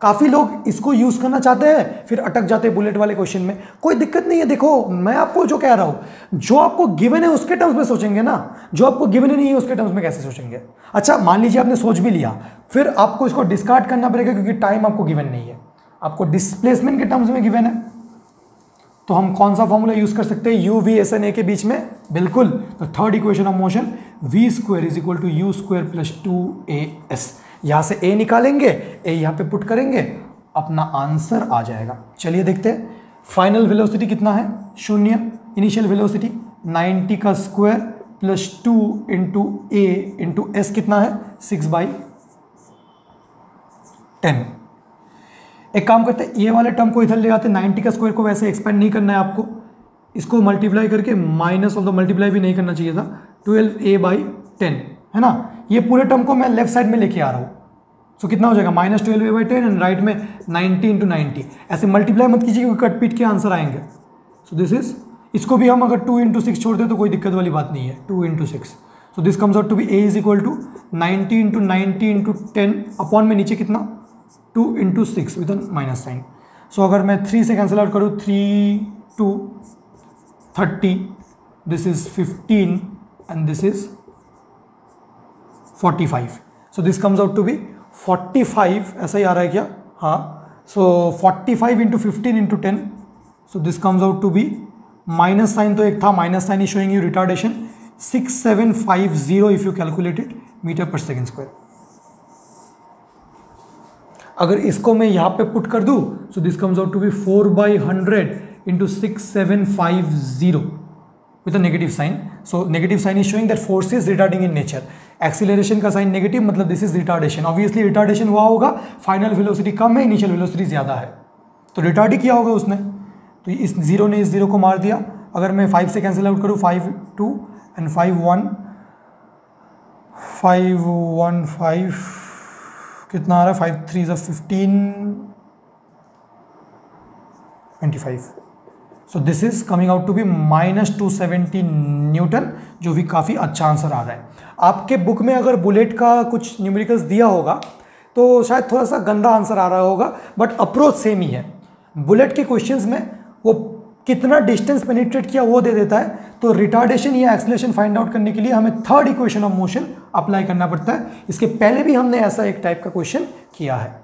काफ़ी लोग इसको यूज़ करना चाहते हैं, फिर अटक जाते हैं बुलेट वाले क्वेश्चन में। कोई दिक्कत नहीं है, देखो मैं आपको जो कह रहा हूँ, जो आपको गिवन है उसके टर्म्स में सोचेंगे ना, जो आपको गिवन नहीं है उसके टर्म्स में कैसे सोचेंगे। अच्छा मान लीजिए आपने सोच भी लिया, फिर आपको इसको डिस्कार्ड करना पड़ेगा क्योंकि टाइम आपको गिवन नहीं है, आपको डिस्प्लेसमेंट के टर्म्स में गिवन है। तो हम कौन सा फॉर्मूला यूज़ कर सकते हैं u v s and a के बीच में? बिल्कुल, तो third equation of motion v square is equal to u square plus 2as। यहाँ से a निकालेंगे, a यहाँ पे पुट करेंगे, अपना आंसर आ जाएगा। चलिए देखते हैं फाइनल वेलोसिटी कितना है, 0। इनिशियल वेलोसिटी 90 का square plus 2 into a into S कितना है 6/10। एक काम करते हैं, ये वाले टर्म को इधर ले आते हैं, 90 का स्क्वायर को वैसे एक्सपेंड नहीं करना है आपको, इसको मल्टीप्लाई करके माइनस ऑफ द मल्टीप्लाई भी नहीं करना चाहिए था, 12a/10 है ना। ये पूरे टर्म को मैं लेफ्ट साइड में लेके आ रहा हूँ, सो कितना हो जाएगा -12a/10 एंड राइट में 90 इंटू 90। ऐसे मल्टीप्लाई मत कीजिए क्योंकि कट पीट के आंसर आएंगे। सो दिस इज, इसको भी हम अगर 2 इंटू 6 छोड़ दें तो कोई दिक्कत वाली बात नहीं है, 2 into 6। So this comes out to be a is equal to 90 into 90 into 10 upon में नीचे कितना 2 into 6 with minus sign. So अगर मैं 3 से कैंसिल आउट करूँ, 3 2 30, this is 15 and this is 45। So this comes out to be 45, ऐसा ही आ रहा है क्या? हाँ, so 45 into 15 into 10, so this comes out to be, minus sign तो एक था, minus sign is showing you retardation, 6750 if you calculated metre पर सेकेंड स्क्वायर। अगर इसको मैं यहाँ पे पुट कर दूँ, so this comes out to B 4/100 into 6750 with a negative sign. So negative sign is showing that force is retarding in nature. Acceleration का साइन नेगेटिव मतलब this is retardation. Obviously retardation हुआ होगा, फाइनल वेलोसिटी कम है, इनिशियल वेलोसिटी ज़्यादा है, तो रिटार्ड ही किया होगा उसने। तो इस जीरो ने इस जीरो को मार दिया। अगर मैं 5 से कैंसिल आउट करूँ, 5 2 एंड 5 1 5 कितना आ रहा है, 5 3 is 15 25। So this is coming out to be -270 newton, जो भी काफ़ी अच्छा आंसर आ रहा है। आपके बुक में अगर बुलेट का कुछ न्यूमेरिकल्स दिया होगा तो शायद थोड़ा सा गंदा आंसर आ रहा होगा, बट अप्रोच सेम ही है। बुलेट के क्वेश्चंस में वो कितना डिस्टेंस पेनिट्रेट किया वो दे देता है, तो रिटार्डेशन या एक्सीलरेशन फाइंड आउट करने के लिए हमें third equation of motion apply करना पड़ता है। इसके पहले भी हमने ऐसा एक टाइप का क्वेश्चन किया है।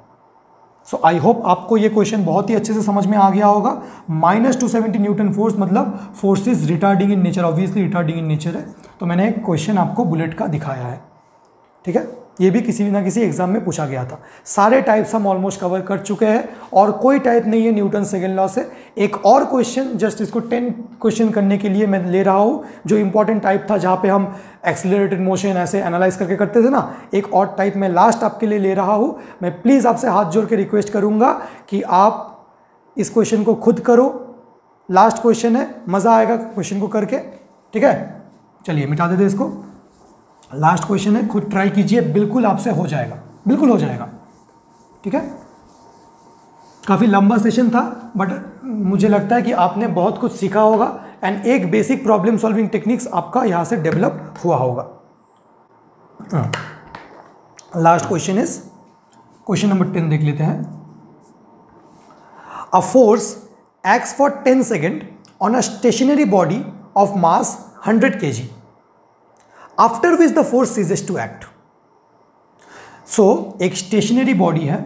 सो आई होप आपको ये क्वेश्चन बहुत ही अच्छे से समझ में आ गया होगा। -270 न्यूटन फोर्स मतलब force is retarding in nature, obviously retarding in nature है, तो मैंने एक क्वेश्चन आपको बुलेट का दिखाया है। ठीक है, ये भी किसी ना किसी एग्जाम में पूछा गया था। सारे टाइप्स हम ऑलमोस्ट कवर कर चुके हैं और कोई टाइप नहीं है न्यूटन सेकेंड लॉ से। एक और क्वेश्चन जस्ट इसको 10 क्वेश्चन करने के लिए मैं ले रहा हूँ, जो इंपॉर्टेंट टाइप था जहाँ पे हम एक्सीलरेटेड मोशन ऐसे एनालाइज करके करते थे ना, एक और टाइप मैं लास्ट आपके लिए ले रहा हूँ। मैं प्लीज़ आपसे हाथ जोड़ के रिक्वेस्ट करूँगा कि आप इस क्वेश्चन को खुद करो। लास्ट क्वेश्चन है, मज़ा आएगा क्वेश्चन को करके। ठीक है, चलिए मिटा देते इसको। लास्ट क्वेश्चन है, खुद ट्राई कीजिए, बिल्कुल आपसे हो जाएगा, बिल्कुल हो जाएगा। ठीक है, काफ़ी लंबा सेशन था बट मुझे लगता है कि आपने बहुत कुछ सीखा होगा एंड एक बेसिक प्रॉब्लम सॉल्विंग टेक्निक्स आपका यहाँ से डेवलप हुआ होगा। Last question is question number 10 देख लेते हैं। A force acts for 10 second on a stationary body of mass 100 kg, after which the force ceases to act. So एक स्टेशनरी बॉडी है,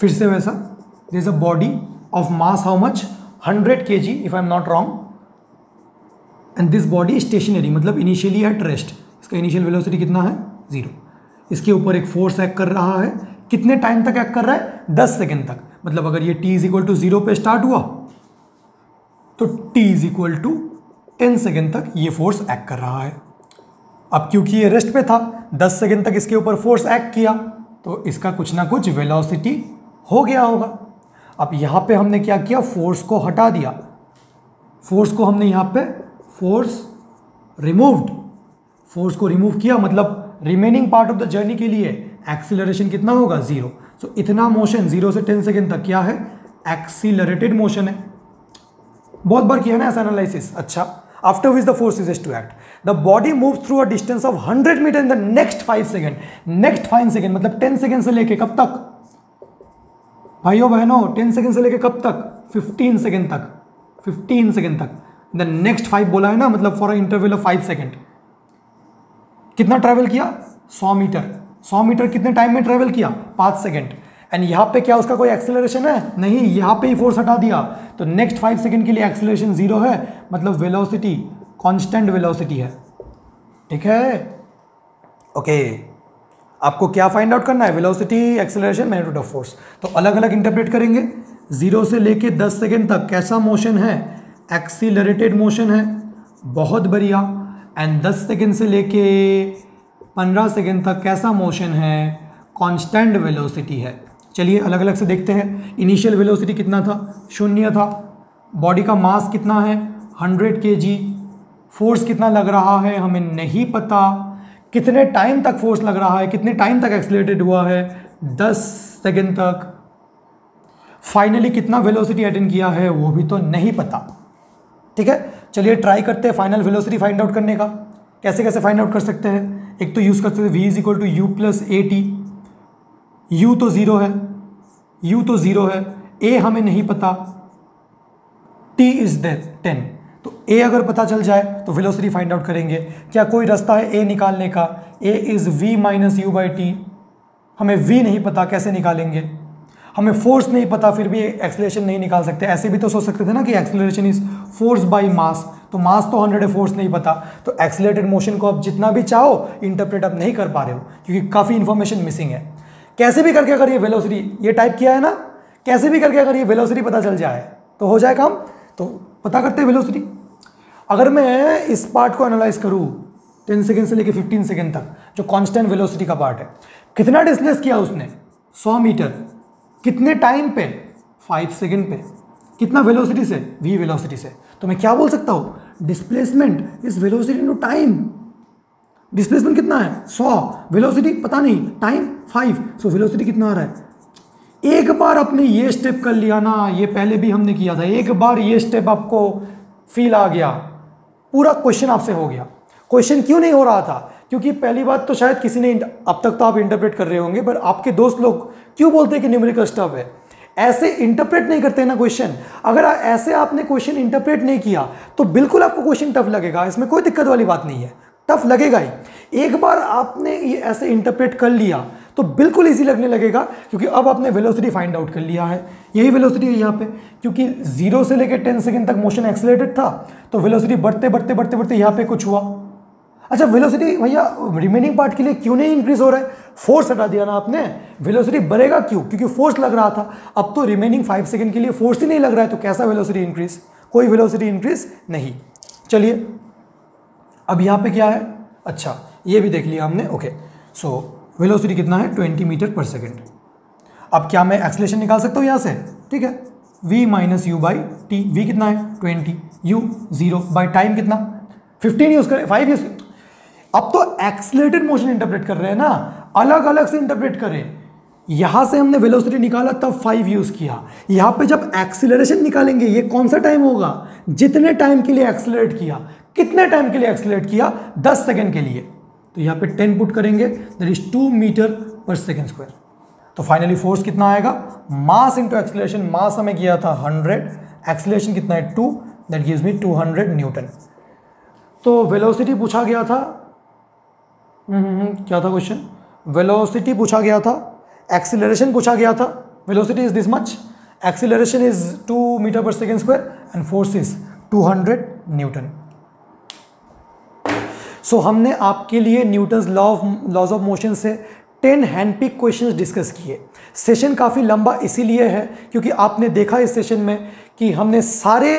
फिर से वैसा, there is a body of mass how much 100 kg if I am not wrong, and this body stationary मतलब इनिशियली एट रेस्ट। इसका इनिशियल वेलोसिटी कितना है 0। इसके ऊपर एक फोर्स एक्ट कर रहा है, कितने टाइम तक एक्ट कर रहा है 10 सेकेंड तक। मतलब अगर ये t इज इक्वल टू 0 पे स्टार्ट हुआ तो t is equal to 10 second तक ये फोर्स एक्ट कर रहा है। अब क्योंकि ये रेस्ट पे था, 10 सेकेंड तक इसके ऊपर फोर्स एक्ट किया तो इसका कुछ ना कुछ वेलोसिटी हो गया होगा। अब यहाँ पे हमने क्या किया, फोर्स को हटा दिया, फोर्स को हमने यहाँ पे फोर्स को रिमूव किया, मतलब remaining part of the journey के लिए एक्सीलरेशन कितना होगा 0। सो इतना मोशन 0 से 10 सेकेंड तक क्या है, एक्सीलरेटेड मोशन है। बहुत बार किया ना ऐसा एनालिसिस। अच्छा, after which the force is to act. The body move through a distance of 100 metre in the next 5 second. Next 5 second मतलब 10 सेकेंड से लेके कब तक भाइयों बहनों, 10 सेकेंड से लेके कब तक, 15 सेकेंड तक, 15 सेकेंड तक। द नेक्स्ट 5 बोला है ना, मतलब for a interval of 5 second. कितना ट्रैवल किया, 100 मीटर। 100 मीटर कितने टाइम में ट्रैवल किया, 5 सेकेंड। एंड यहाँ पे क्या उसका कोई एक्सेलरेशन है, नहीं, यहाँ पे ही फोर्स हटा दिया, तो नेक्स्ट 5 सेकेंड के लिए एक्सेलरेशन 0 है, मतलब वेलोसिटी कांस्टेंट वेलोसिटी है। ठीक है, ओके। आपको क्या फाइंड आउट करना है, velocity, acceleration, magnitude of force. तो अलग अलग इंटरप्रेट करेंगे। 0 से लेके 10 सेकेंड तक कैसा मोशन है, एक्सीलरेटेड मोशन है, बहुत बढ़िया। एंड 10 सेकेंड से लेके 15 सेकेंड तक कैसा मोशन है, कांस्टेंट वेलोसिटी है। चलिए अलग अलग से देखते हैं। इनिशियल वेलोसिटी कितना था, 0 था। बॉडी का मास कितना है, 100 kg। फोर्स कितना लग रहा है हमें नहीं पता। कितने टाइम तक फोर्स लग रहा है, कितने टाइम तक एक्सीलरेटेड हुआ है, 10 सेकेंड तक। फाइनली कितना वेलोसिटी अटेन किया है वो भी तो नहीं पता। ठीक है, चलिए ट्राई करते हैं फाइनल वेलोसिटी फाइंड आउट करने का। कैसे कैसे फाइंड आउट कर सकते हैं, एक तो यूज़ कर सकते हैं v is equal to u plus a t. U तो 0 है, u तो 0 है, a हमें नहीं पता, t इज 10। तो a अगर पता चल जाए तो वेलोसिटी फाइंड आउट करेंगे। क्या कोई रास्ता है a निकालने का, a is v minus u by T. हमें v नहीं पता, कैसे निकालेंगे। हमें फोर्स नहीं पता, फिर भी एक्सेलरेशन नहीं निकाल सकते। ऐसे भी तो सोच सकते थे ना कि acceleration is force by mass, तो मास तो 100 है, फोर्स नहीं पता। तो एक्सेलरेटेड मोशन को आप जितना भी चाहो इंटरप्रेट आप नहीं कर पा रहे हो, क्योंकि काफ़ी इंफॉर्मेशन मिसिंग है। कैसे भी करके अगर ये वेलोसिटी, ये टाइप किया है ना, कैसे भी करके अगर ये वेलोसिटी पता चल जाए तो हो जाए काम। तो पता करते हैं वेलोसिटी। अगर मैं इस पार्ट को एनालाइज करूँ 10 सेकेंड से लेकर 15 सेकेंड तक, जो कांस्टेंट वेलोसिटी का पार्ट है, कितना डिस्प्लेस किया उसने, 100 मीटर। कितने टाइम पे, 5 सेकेंड पे। कितना वेलोसिटी से, v वेलोसिटी से। तो मैं क्या बोल सकता हूँ, displacement is velocity into time. Displacement कितना है, 100, वेलोसिटी पता नहीं, टाइम 5, सो वेलोसिटी कितना आ रहा है। एक बार आपने ये स्टेप कर लिया ना, ये पहले भी हमने किया था, एक बार ये स्टेप आपको फील आ गया, पूरा क्वेश्चन आपसे हो गया। क्वेश्चन क्यों नहीं हो रहा था, क्योंकि पहली बात तो शायद किसी ने, अब तक तो आप इंटरप्रेट कर रहे होंगे, पर आपके दोस्त लोग क्यों बोलते हैं कि न्यूमेरिकल स्टफ है, ऐसे इंटरप्रेट नहीं करते ना क्वेश्चन। अगर ऐसे आपने क्वेश्चन इंटरप्रेट नहीं किया तो बिल्कुल आपको क्वेश्चन टफ लगेगा, इसमें कोई दिक्कत वाली बात नहीं है, टफ लगेगा ही। एक बार आपने ये ऐसे इंटरप्रेट कर लिया तो बिल्कुल इजी लगने लगेगा, क्योंकि अब आपने वेलोसिटी फाइंड आउट कर लिया है। यही वेलोसिटी है यहाँ पे, क्योंकि 0 से लेकर 10 सेकेंड तक मोशन एक्सेलरेटेड था, तो वेलोसिटी बढ़ते बढ़ते बढ़ते बढ़ते यहाँ पे कुछ हुआ। अच्छा, वेलोसिटी भैया रिमेनिंग पार्ट के लिए क्यों नहीं इंक्रीज हो रहा है, फोर्स हटा दिया ना आपने, वेलोसिटी बढ़ेगा क्यों, क्योंकि फोर्स लग रहा था। अब तो रिमेनिंग 5 सेकेंड के लिए फोर्स ही नहीं लग रहा है, तो कैसा वेलोसिटी इंक्रीज, कोई वेलोसिटी इंक्रीज नहीं। चलिए अब यहाँ पे क्या है, अच्छा ये भी देख लिया हमने, ओके। सो वेलोसिटी कितना है, 20 मीटर पर सेकेंड। अब क्या मैं एक्सेलरेशन निकाल सकता हूँ यहाँ से, ठीक है, v minus u by t. v कितना है 20, u 0 बाई टाइम कितना 15 यूज करें, 5 यूज। अब तो एक्सेलरेटेड मोशन इंटरप्रेट कर रहे हैं ना, अलग अलग से इंटरप्रेट करें। यहां से हमने वेलोसिटी निकाला तब 5 यूज किया, यहां पे जब एक्सेलरेशन निकालेंगे ये कौन सा टाइम होगा, जितने टाइम के लिए एक्सेलरेट किया। कितने टाइम के लिए एक्सेलरेट किया, 10 सेकेंड के लिए, तो यहां पे 10 पुट करेंगे, दैट इज 2 मीटर पर सेकेंड स्क्वायर। तो फाइनली फोर्स कितना आएगा, मास इंटू एक्सेलरेशन। मास हमें किया था 100, एक्सेलरेशन कितना है 2, दैट गिव्स मी 200 न्यूटन। तो वेलोसिटी पूछा गया था, क्या था क्वेश्चन, वेलोसिटी पूछा गया था, एक्सीलरेशन पूछा गया था। Velocity is this much, acceleration is 2 metre पर second square and force is 200 newton. So हमने आपके लिए न्यूटन्स लॉज ऑफ मोशन से 10 हैंड पिक क्वेश्चंस डिस्कस किए। सेशन काफ़ी लंबा इसीलिए है क्योंकि आपने देखा इस सेशन में कि हमने सारे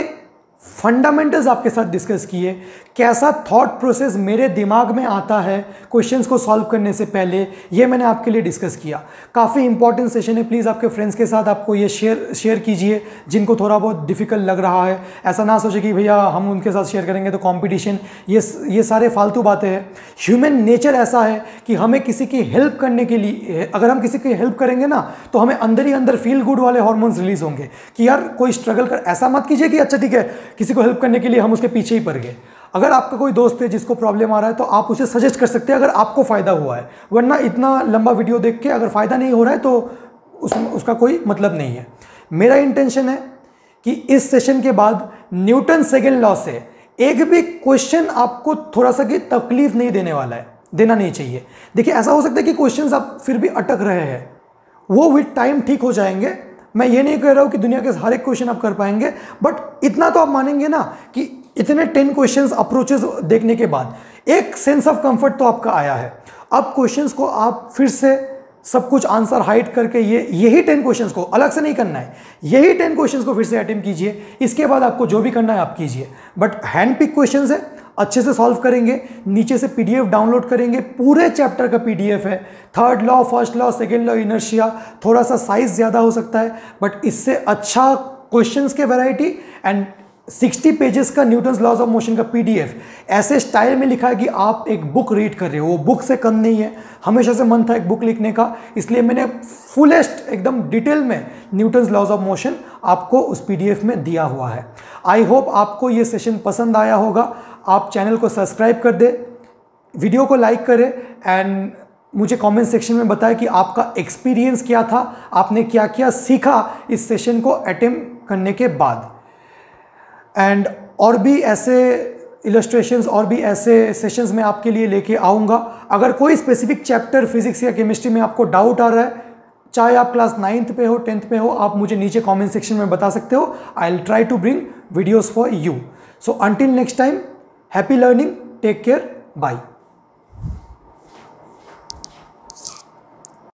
फंडामेंटल्स आपके साथ डिस्कस किए, कैसा थॉट प्रोसेस मेरे दिमाग में आता है क्वेश्चंस को सॉल्व करने से पहले, ये मैंने आपके लिए डिस्कस किया। काफ़ी इंपॉर्टेंट सेशन है, प्लीज़ आपके फ्रेंड्स के साथ आपको ये शेयर कीजिए जिनको थोड़ा बहुत डिफ़िकल्ट लग रहा है। ऐसा ना सोचे कि भैया हम उनके साथ शेयर करेंगे तो कंपटीशन, ये सारे फालतू बातें हैं। ह्यूमन नेचर ऐसा है कि हमें किसी की हेल्प करने के लिए, अगर हम किसी की हेल्प करेंगे ना तो हमें अंदर ही अंदर फील गुड वाले हार्मोन्स रिलीज होंगे कि यार कोई स्ट्रगल कर, ऐसा मत कीजिए कि अच्छा ठीक है किसी को हेल्प करने के लिए हम उसके पीछे ही पड़ गए। अगर आपका कोई दोस्त है जिसको प्रॉब्लम आ रहा है तो आप उसे सजेस्ट कर सकते हैं अगर आपको फ़ायदा हुआ है, वरना इतना लंबा वीडियो देख के अगर फ़ायदा नहीं हो रहा है तो उसका कोई मतलब नहीं है। मेरा इंटेंशन है कि इस सेशन के बाद न्यूटन सेकेंड लॉ से एक भी क्वेश्चन आपको थोड़ा सा की तकलीफ नहीं देने वाला है, देना नहीं चाहिए। देखिए ऐसा हो सकता है कि क्वेश्चंस आप फिर भी अटक रहे हैं, वो विद टाइम ठीक हो जाएंगे। मैं ये नहीं कह रहा हूँ कि दुनिया के हर एक क्वेश्चन आप कर पाएंगे, बट इतना तो आप मानेंगे ना कि इतने 10 क्वेश्चंस अप्रोचेस देखने के बाद एक सेंस ऑफ कंफर्ट तो आपका आया है। अब क्वेश्चंस को आप फिर से सब कुछ आंसर हाइड करके यही 10 क्वेश्चंस को अलग से नहीं करना है, यही 10 क्वेश्चंस को फिर से अटेम्प्ट कीजिए। इसके बाद आपको जो भी करना है आप कीजिए, बट हैंड पिक क्वेश्चंस है, अच्छे से सॉल्व करेंगे। नीचे से पीडीएफ डाउनलोड करेंगे, पूरे चैप्टर का पीडीएफ है। Third law, first law, second law, inertia, थोड़ा सा साइज ज़्यादा हो सकता है बट इससे अच्छा क्वेश्चंस के वैरायटी एंड 60 पेजेस का न्यूटन्स लॉज ऑफ मोशन का पीडीएफ ऐसे स्टाइल में लिखा है कि आप एक बुक रीड कर रहे हो, वो बुक से कम नहीं है। हमेशा से मन था एक बुक लिखने का, इसलिए मैंने फुलेस्ट एकदम डिटेल में न्यूटन्स लॉज ऑफ मोशन आपको उस पीडीएफ में दिया हुआ है। आई होप आपको ये सेशन पसंद आया होगा। आप चैनल को सब्सक्राइब कर दे, वीडियो को लाइक करें एंड मुझे कमेंट सेक्शन में बताएं कि आपका एक्सपीरियंस क्या था, आपने क्या क्या सीखा इस सेशन को अटेम्प्ट करने के बाद। एंड और भी ऐसे इलस्ट्रेशंस और भी ऐसे सेशंस मैं आपके लिए लेके आऊँगा। अगर कोई स्पेसिफिक चैप्टर फिजिक्स या केमिस्ट्री में आपको डाउट आ रहा है, चाहे आप क्लास 9th पे हो 10th पे हो, आप मुझे नीचे कमेंट सेक्शन में बता सकते हो। I will try to bring videos for you. So until next time, happy learning, take care, bye.